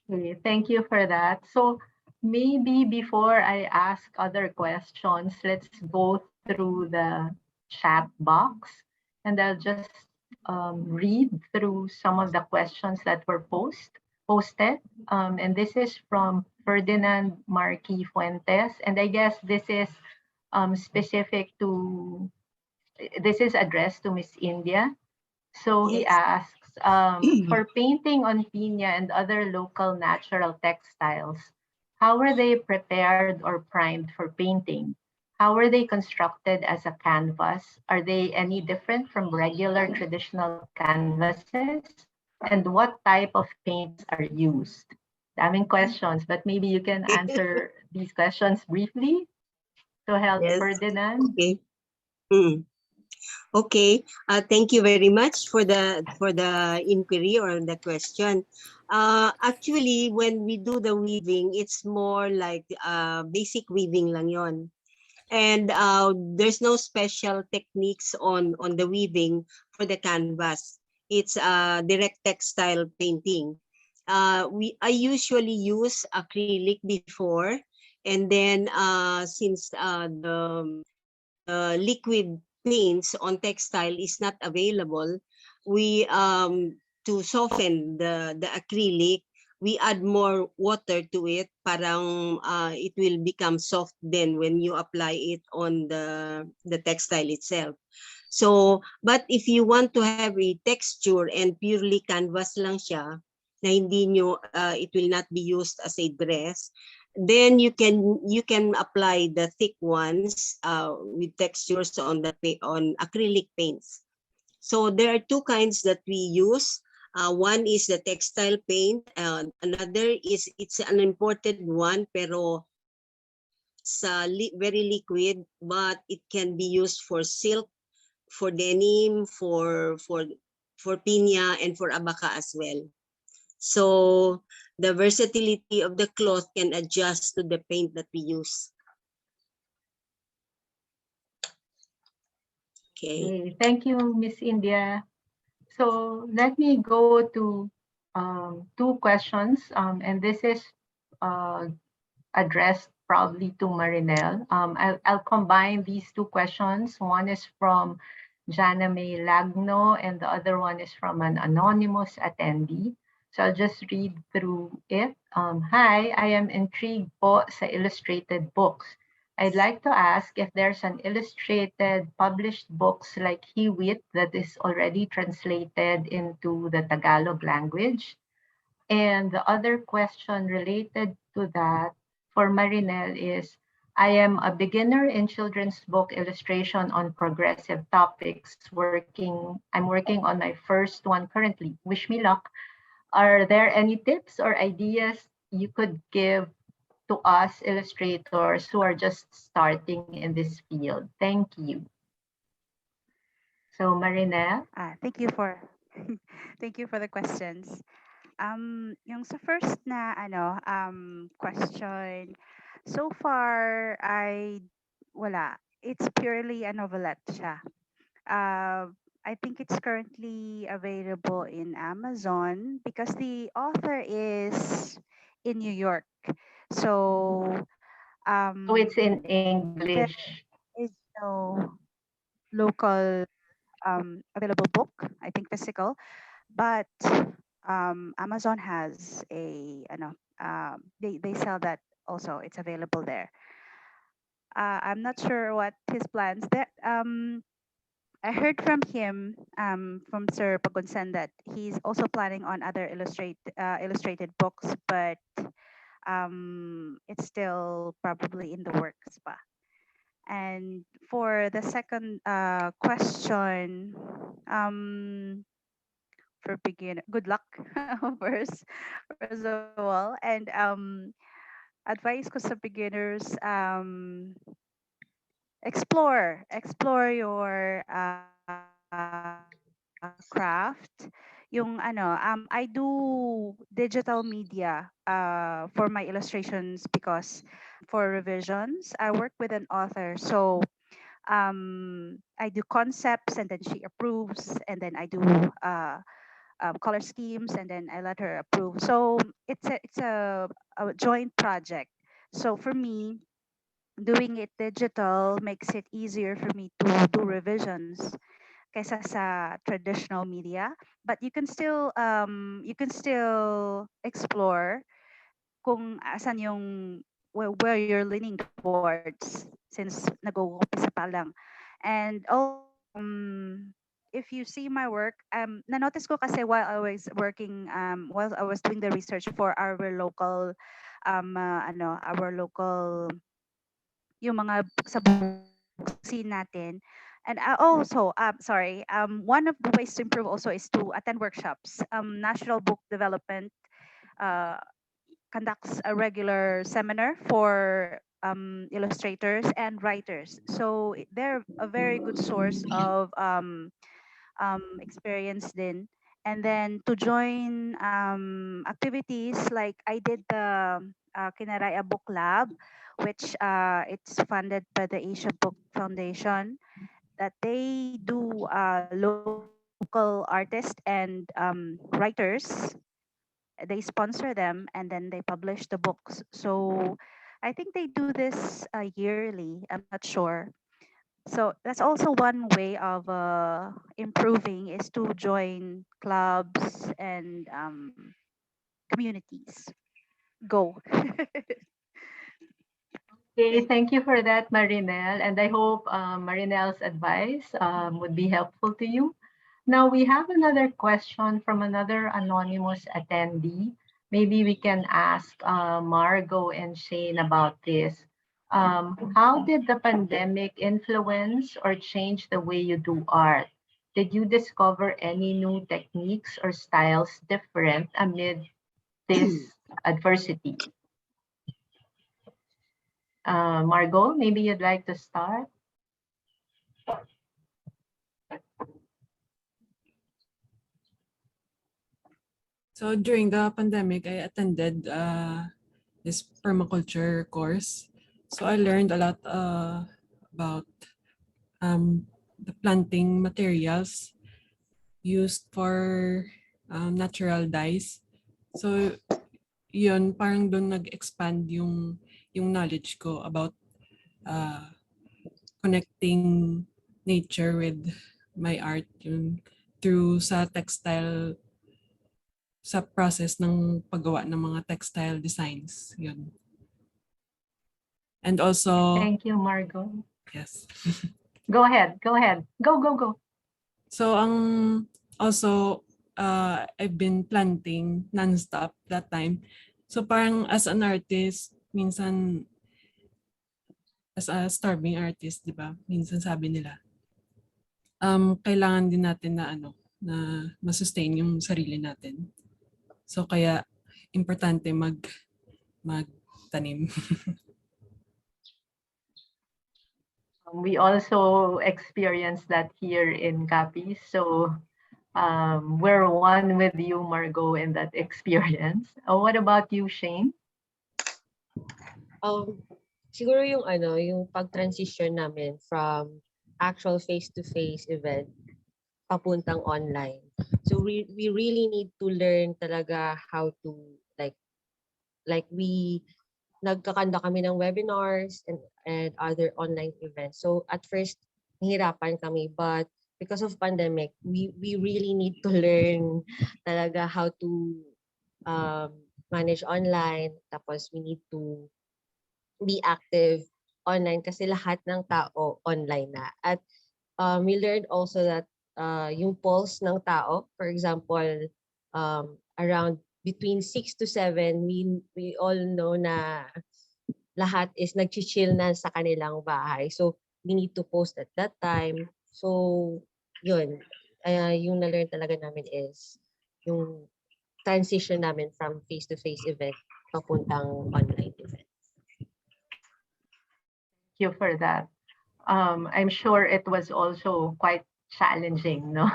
Okay, thank you for that. So maybe before I ask other questions, let's go through the chat box, and I'll just read through some of the questions that were posted. And this is from Ferdinand Marquis Fuentes, and I guess this is this is addressed to Miss India. So he asks, for painting on piña and other local natural textiles, how are they prepared or primed for painting? How are they constructed as a canvas? Are they any different from regular traditional canvases? And what type of paints are used? Daming questions, but maybe you can answer these questions briefly to help Ferdinand. Okay. Okay, thank you very much for the inquiry or the question. Actually, when we do the weaving, it's more like basic weaving lang yon. And there's no special techniques on the weaving for the canvas. It's direct textile painting. I usually use acrylic before, and then since the liquid paints on textile is not available, we to soften the acrylic, we add more water to it. Parang it will become soft then when you apply it on the textile itself. So, but if you want to have a texture and purely canvas lang siya, na hindi nyo, it will not be used as a dress, then you can apply the thick ones with textures on acrylic paints. So there are two kinds that we use. One is the textile paint. Another is it's an imported one, pero very liquid, but it can be used for silk, for denim, for piña, and for abaca as well. So the versatility of the cloth can adjust to the paint that we use. Okay, thank you, Miss India. So let me go to two questions, and this is addressed probably to Marienell. I'll combine these two questions. One is from Jana May Lagno, and the other one is from an anonymous attendee. So I'll just read through it. Hi, I am intrigued po sa illustrated books. I'd like to ask if there's an illustrated published books like Hiwit that is already translated into the Tagalog language. And the other question related to that for Marienell is, I am a beginner in children's book illustration on progressive topics. I'm working on my first one currently. Wish me luck. Are there any tips or ideas you could give to us illustrators who are just starting in this field? Thank you. So Marienell? Thank you for thank you for the questions. Yung sa first na question, so far wala. It's purely a novelette siya. I think it's currently available in Amazon because the author is in New York. So So it's in there English. is no local available book, I think physical, but Amazon has they sell that also. It's available there. I'm not sure what his plans. That I heard from him, from Sir Pagunsan, that he's also planning on other illustrated books, but it's still probably in the works pa. And for the second question, for beginner, good luck first of all, and advice ko sa beginners, explore your craft. I do digital media for my illustrations because for revisions, I work with an author. So I do concepts and then she approves, and then I do color schemes and then I let her approve. So it's a joint project. So for me, doing it digital makes it easier for me to do revisions kaysa sa traditional media. But you can still explore kung asan yung where you're leaning towards since nag-uumpisa pa lang. And also if you see my work, na-notice ko kasi while I was working, while I was doing the research for our local our local yung mga sa scene natin. And also, sorry, one of the ways to improve also is to attend workshops. National Book Development uh, conducts a regular seminar for illustrators and writers. So they're a very good source of experience din. And then to join activities like I did the Kinaraya Book Lab, which it's funded by the Asia Book Foundation, that they do local artists and writers. They sponsor them and then they publish the books. So I think they do this yearly. I'm not sure. So that's also one way of improving is to join clubs and communities. Go. Okay, thank you for that, Marienell. And I hope Marienell's advice would be helpful to you. Now we have another question from another anonymous attendee. Maybe we can ask Margaux and Shane about this. How did the pandemic influence or change the way you do art? Did you discover any new techniques or styles different amid this adversity? Margaux, maybe you'd like to start? So during the pandemic, I attended this permaculture course. So I learned a lot about the planting materials used for natural dyes. So yun, parang doon nag-expand yung knowledge ko about connecting nature with my art yun, through sa textile, sa process ng paggawa ng mga textile designs. Yun. And also... Thank you, Margaux. Yes. Go ahead. Go. So, also, I've been planting non-stop that time. So, parang as an artist, minsan, as a starving artist, di ba? Minsan sabi nila, kailangan din natin na na masustain yung sarili natin. So, kaya importante tanim. We also experienced that here in Capiz. So we're one with you, Margaux, in that experience. What about you, Shane? Siguro yung yung pag-transition namin from actual face-to-face event papuntang online. So we really need to learn talaga how to like we nagkakanda kami ng webinars and other online events. So at first nahirapan kami, but because of pandemic, we really need to learn talaga how to manage online. Tapos we need to be active online kasi lahat ng tao online na. At we learned also that yung pulse ng tao, for example, around between 6 to 7, we all know na lahat is nag-chill na sa kanilang bahay. So we need to post at that time. So yun, yung na-learn talaga namin is yung transition namin from face-to-face event papuntang online event. Thank you for that. I'm sure it was also quite challenging, no,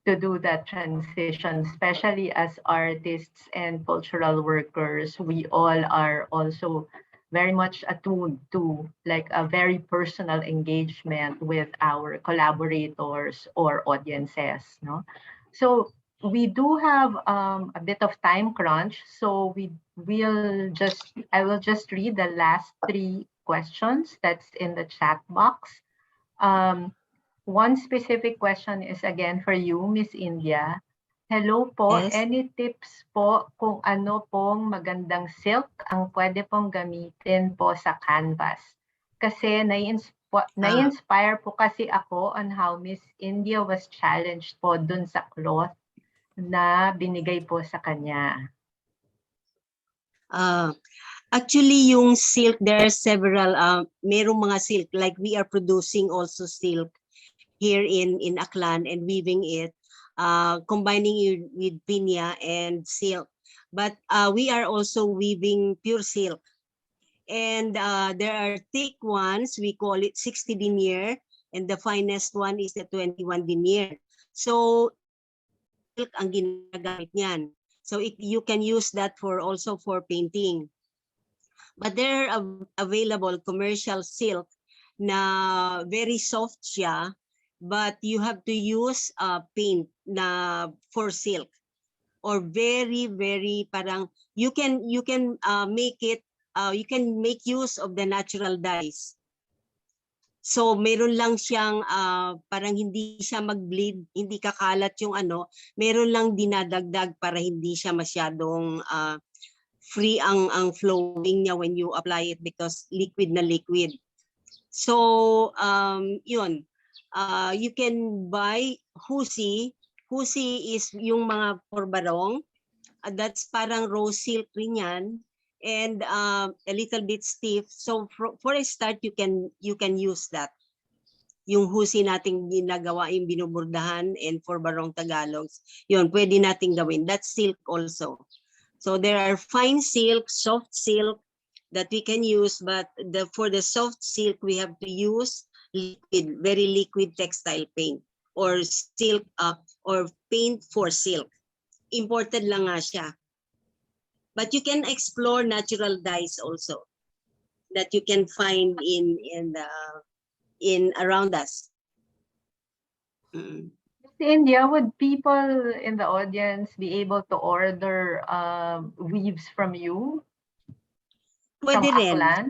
to do that transition, especially as artists and cultural workers. We all are also very much attuned to like a very personal engagement with our collaborators or audiences, no. So we do have a bit of time crunch, so I will just read the last 3 questions that's in the chat box. One specific question is again for you, Miss India. Hello po, Yes. any tips po kung ano pong magandang silk ang pwede pong gamitin po sa canvas? Kasi na-inspire po kasi ako on how Miss India was challenged po dun sa cloth na binigay po sa kanya. Actually, yung silk, there are several, merong mga silk, like we are producing also silk here in Aklan and weaving it, combining it with pinya and silk. But we are also weaving pure silk. And there are thick ones, we call it 60 denier, and the finest one is the 21 denier. So, silk ang ginagamit niyan. So you can use that also for painting. But there are available commercial silk na very soft siya, but you have to use paint na for silk, or very parang you can make it, you can make use of the natural dyes. So meron lang siyang parang hindi siya mag-bleed, hindi kakalat yung meron lang dinadagdag para hindi siya masyadong free ang flowing niya when you apply it, because liquid na liquid. So yun, you can buy husi. Husi is yung mga porbarong, that's parang rose silk rin yan, and a little bit stiff. So for a start, you can use that. Yung husi nating ginagawa, yung binuburdahan and porbarong Tagalogs, yun pwede nating gawin. That's silk also. So there are fine silk, soft silk that we can use, but for the soft silk, we have to use liquid, very liquid textile paint, or silk, or paint for silk. Imported lang nga siya. But you can explore natural dyes also that you can find in around us. India, would people in the audience be able to order weaves from you? Pwede from rin. Aklan?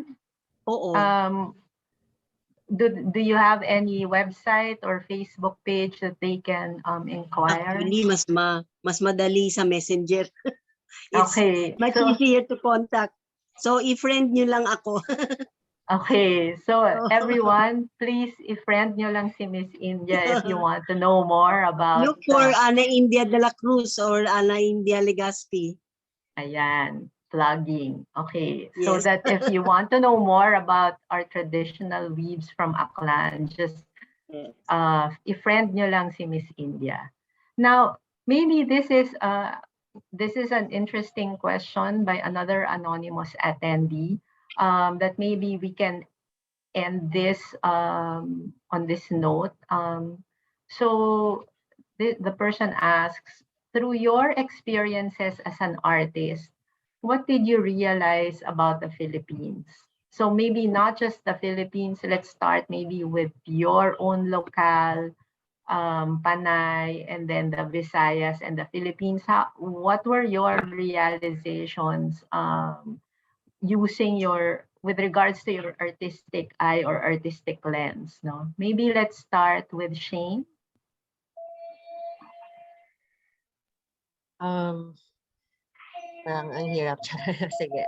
Oo. Do you have any website or Facebook page that they can inquire? Actually, mas madali sa Messenger. It's Okay. much easier to contact. So, i-friend nyo lang ako. Okay, so everyone, please i-friend nyo lang si Miss India if you want to know more about... Look for Ana India de la Cruz or Ana India Legaspi. Ayan, plugging. Okay, so Yes. that if you want to know more about our traditional weaves from Aklan, just i-friend nyo lang si Miss India. Now, maybe this is this is an interesting question by another anonymous attendee, that maybe we can end this on this note. So the person asks, through your experiences as an artist, what did you realize about the Philippines? So maybe not just the Philippines, let's start maybe with your own locale, Panay, and then the Visayas and the Philippines. What were your realizations using your, with regards to your artistic eye or artistic lens? No, maybe let's start with Shane. Parang ang hirap. Sige.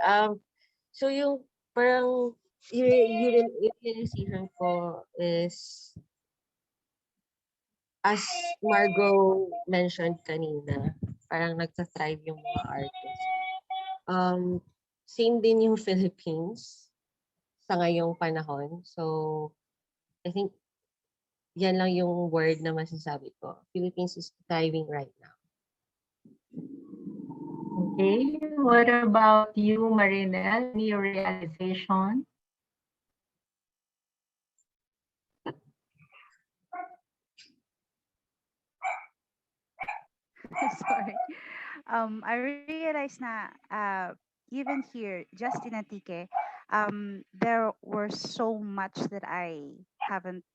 So yung parang yung realization ko is, as Margaux mentioned kanina, parang nagta-thrive yung mga artists. Same din yung Philippines sa ngayong panahon. So, I think yan lang yung word na masasabi ko. Philippines is thriving right now. Okay, what about you, Marienell? Any realization? Sorry. I realized na even here, just in Antique, there were so much that I haven't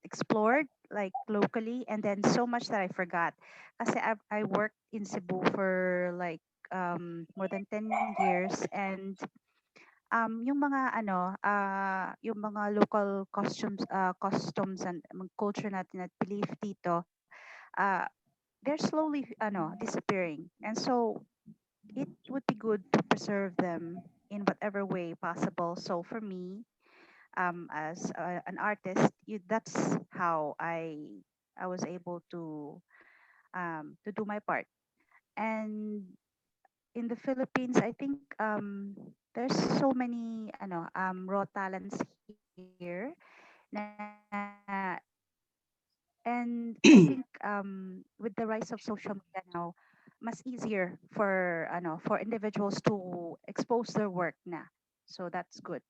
explored, like locally, and then so much that I forgot. Kasi I worked in Cebu for like more than 10 years, and yung mga yung mga local customs and culture natin at belief dito, uh, they're slowly disappearing, and so it would be good to preserve them in whatever way possible. So for me, as an artist, that's how I was able to do my part. And in the Philippines, I think there's so many raw talents here na, and I think with the rise of social media now, mas easier for individuals to expose their work na. So that's good.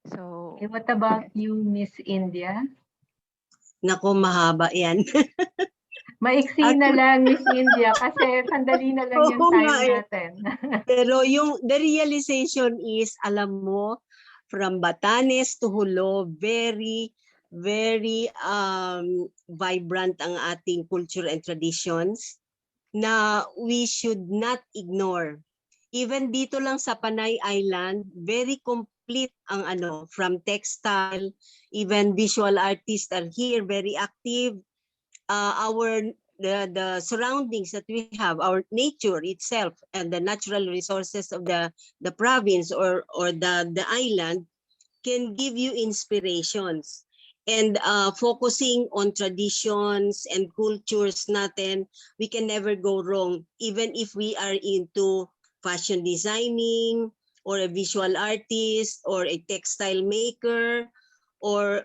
So Okay, what about you, Miss India? Nako, mahaba yan. Maiksi na lang, Miss India, kasi sandali na lang yung Oo time nga eh. natin. Pero the realization is, alam mo, from Batanes to Hulo, very, very vibrant ang ating culture and traditions na we should not ignore. Even dito lang sa Panay Island, very complete ang from textile, even visual artists are here, very active. The surroundings that we have, our nature itself, and the natural resources of the province or the island can give you inspirations. And focusing on traditions and cultures natin, we can never go wrong, even if we are into fashion designing or a visual artist or a textile maker or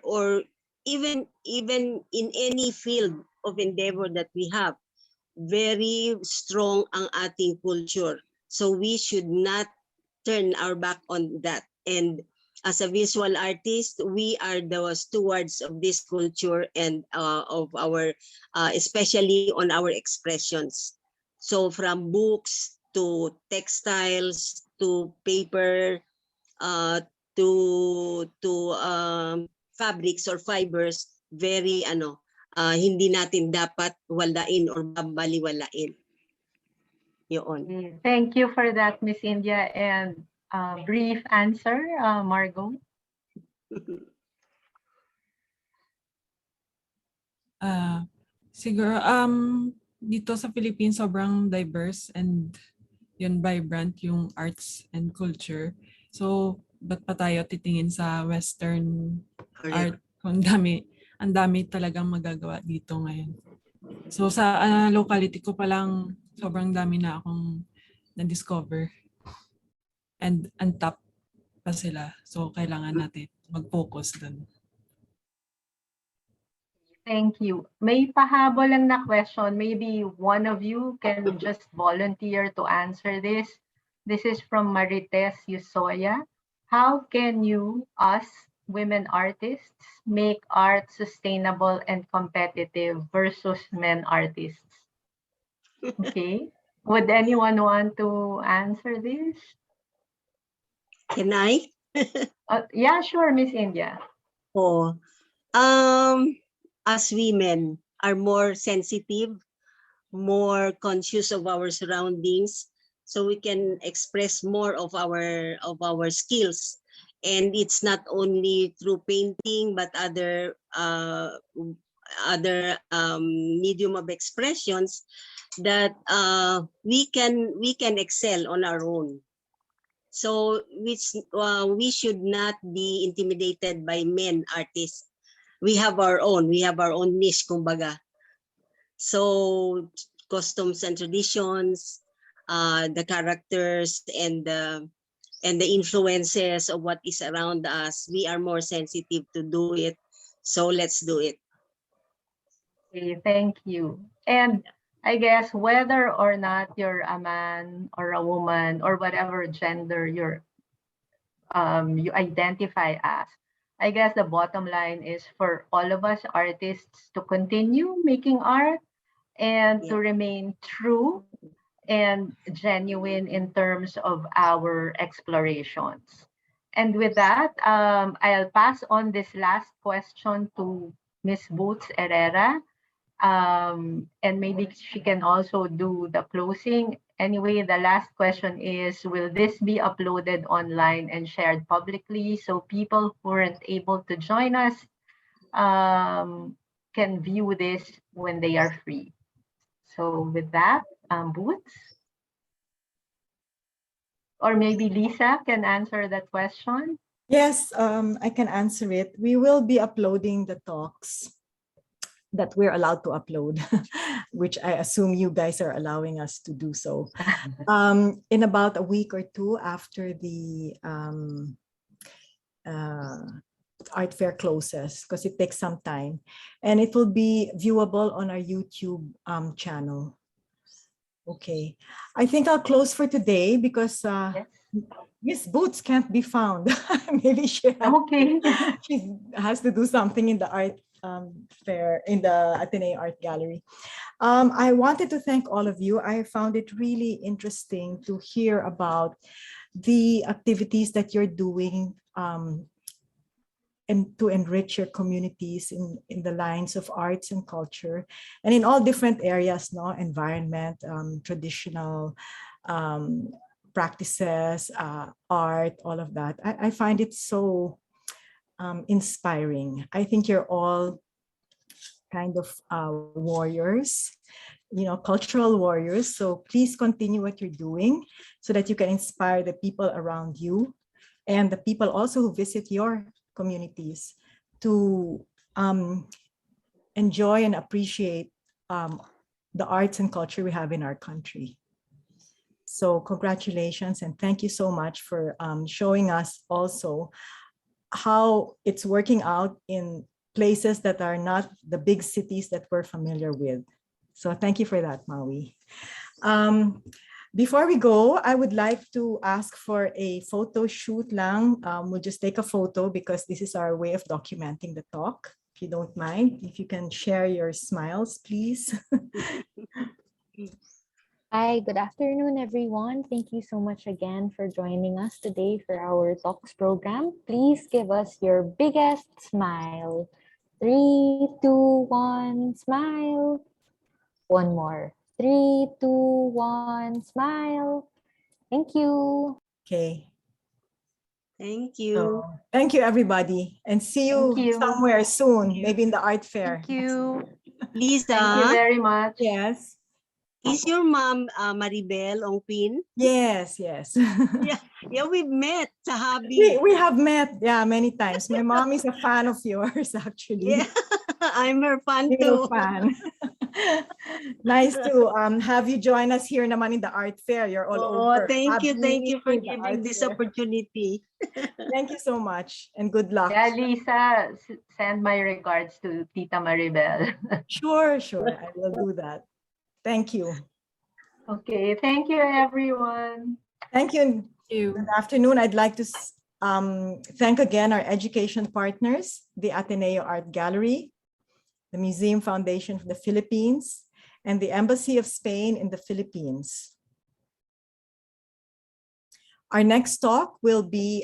even in any field of endeavor that we have. Very strong ang ating culture. So we should not turn our back on that. And as a visual artist, we are the stewards of this culture and of our, especially on our expressions. So from books to textiles to paper to fabrics or fibers, very hindi natin dapat walain or babaliwalain. Yun. Thank you for that, Miss India. And brief answer, Margaux. Siguro, dito sa Philippines, sobrang diverse and yun, vibrant yung arts and culture. So, ba't pa tayo titingin sa Western art? Kung ang dami talagang magagawa dito ngayon. So, sa locality ko pa lang, sobrang dami na akong na-discover. And untap pa sila. So, kailangan natin mag-focus dun. Thank you. May pahabol lang na question. Maybe one of you can just volunteer to answer this. This is from Marites Yusoya. How can you, us, women artists, make art sustainable and competitive versus men artists? Okay. Would anyone want to answer this? Can I? Yeah, sure, Miss India. Oh, as women are more sensitive, more conscious of our surroundings, so we can express more of our skills. And it's not only through painting, but other medium of expressions that we can excel on our own. So we should not be intimidated by men artists. We have our own niche, kumbaga. So customs and traditions, the characters and the influences of what is around us, we are more sensitive to do it. So let's do it. Okay, thank you. And I guess whether or not you're a man or a woman or whatever gender you identify as, I guess the bottom line is for all of us artists to continue making art and to remain true and genuine in terms of our explorations. And with that, I'll pass on this last question to Miss Boots Herrera. And maybe she can also do the closing. Anyway, the last question is, will this be uploaded online and shared publicly so people who weren't able to join us can view this when they are free? So with that, Boots? Or maybe Lisa can answer that question. Yes, I can answer it. We will be uploading the talks that we're allowed to upload, which I assume you guys are allowing us to do so. In about a week or two after the art fair closes, because it takes some time. And it will be viewable on our YouTube channel. Okay, I think I'll close for today because Miss Boots can't be found. Maybe she has to do something in the art fair, in the Ateneo Art Gallery. I wanted to thank all of you. I found it really interesting to hear about the activities that you're doing and to enrich your communities in the lines of arts and culture and in all different areas, no? Environment, traditional practices, art, all of that. I find it so inspiring. I think you're all kind of warriors, you know, cultural warriors. So please continue what you're doing so that you can inspire the people around you and the people also who visit your communities to enjoy and appreciate the arts and culture we have in our country. So congratulations and thank you so much for showing us also how it's working out in places that are not the big cities that we're familiar with. So thank you for that, Maui. Before we go, I would like to ask for a photo shoot lang. We'll just take a photo because this is our way of documenting the talk. If you don't mind, if you can share your smiles, please. Hi, good afternoon, everyone. Thank you so much again for joining us today for our Talks program. Please give us your biggest smile. 3, 2, 1, smile. One more. 3, 2, 1, smile. Thank you. Okay. Thank you. So, thank you, everybody. And see you somewhere soon, maybe in the art fair. Thank you. Lisa. Thank you very much. Yes. Is your mom Maribel Ongpin? Yes, yes. yeah, we've met sa hobby. We have met, yeah, many times. My mom is a fan of yours, actually. Yeah, I'm her fan Real too. fan. Nice to have you join us here naman in the art fair. You're all Oh, over. thank you for The giving art this fair. opportunity. Thank you so much and good luck. Yeah, Lisa, send my regards to Tita Maribel. Sure, I will do that. Thank you. Okay, thank you, everyone. Thank you. Good afternoon. I'd like to thank again our education partners, the Ateneo Art Gallery, the Museum Foundation for the Philippines, and the Embassy of Spain in the Philippines. Our next talk will be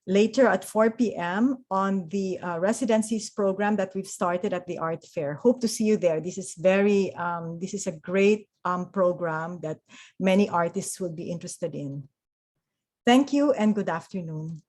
later at 4 p.m. on the residencies program that we've started at the art fair. Hope to see you there. This is a great program that many artists will be interested in. Thank you and good afternoon.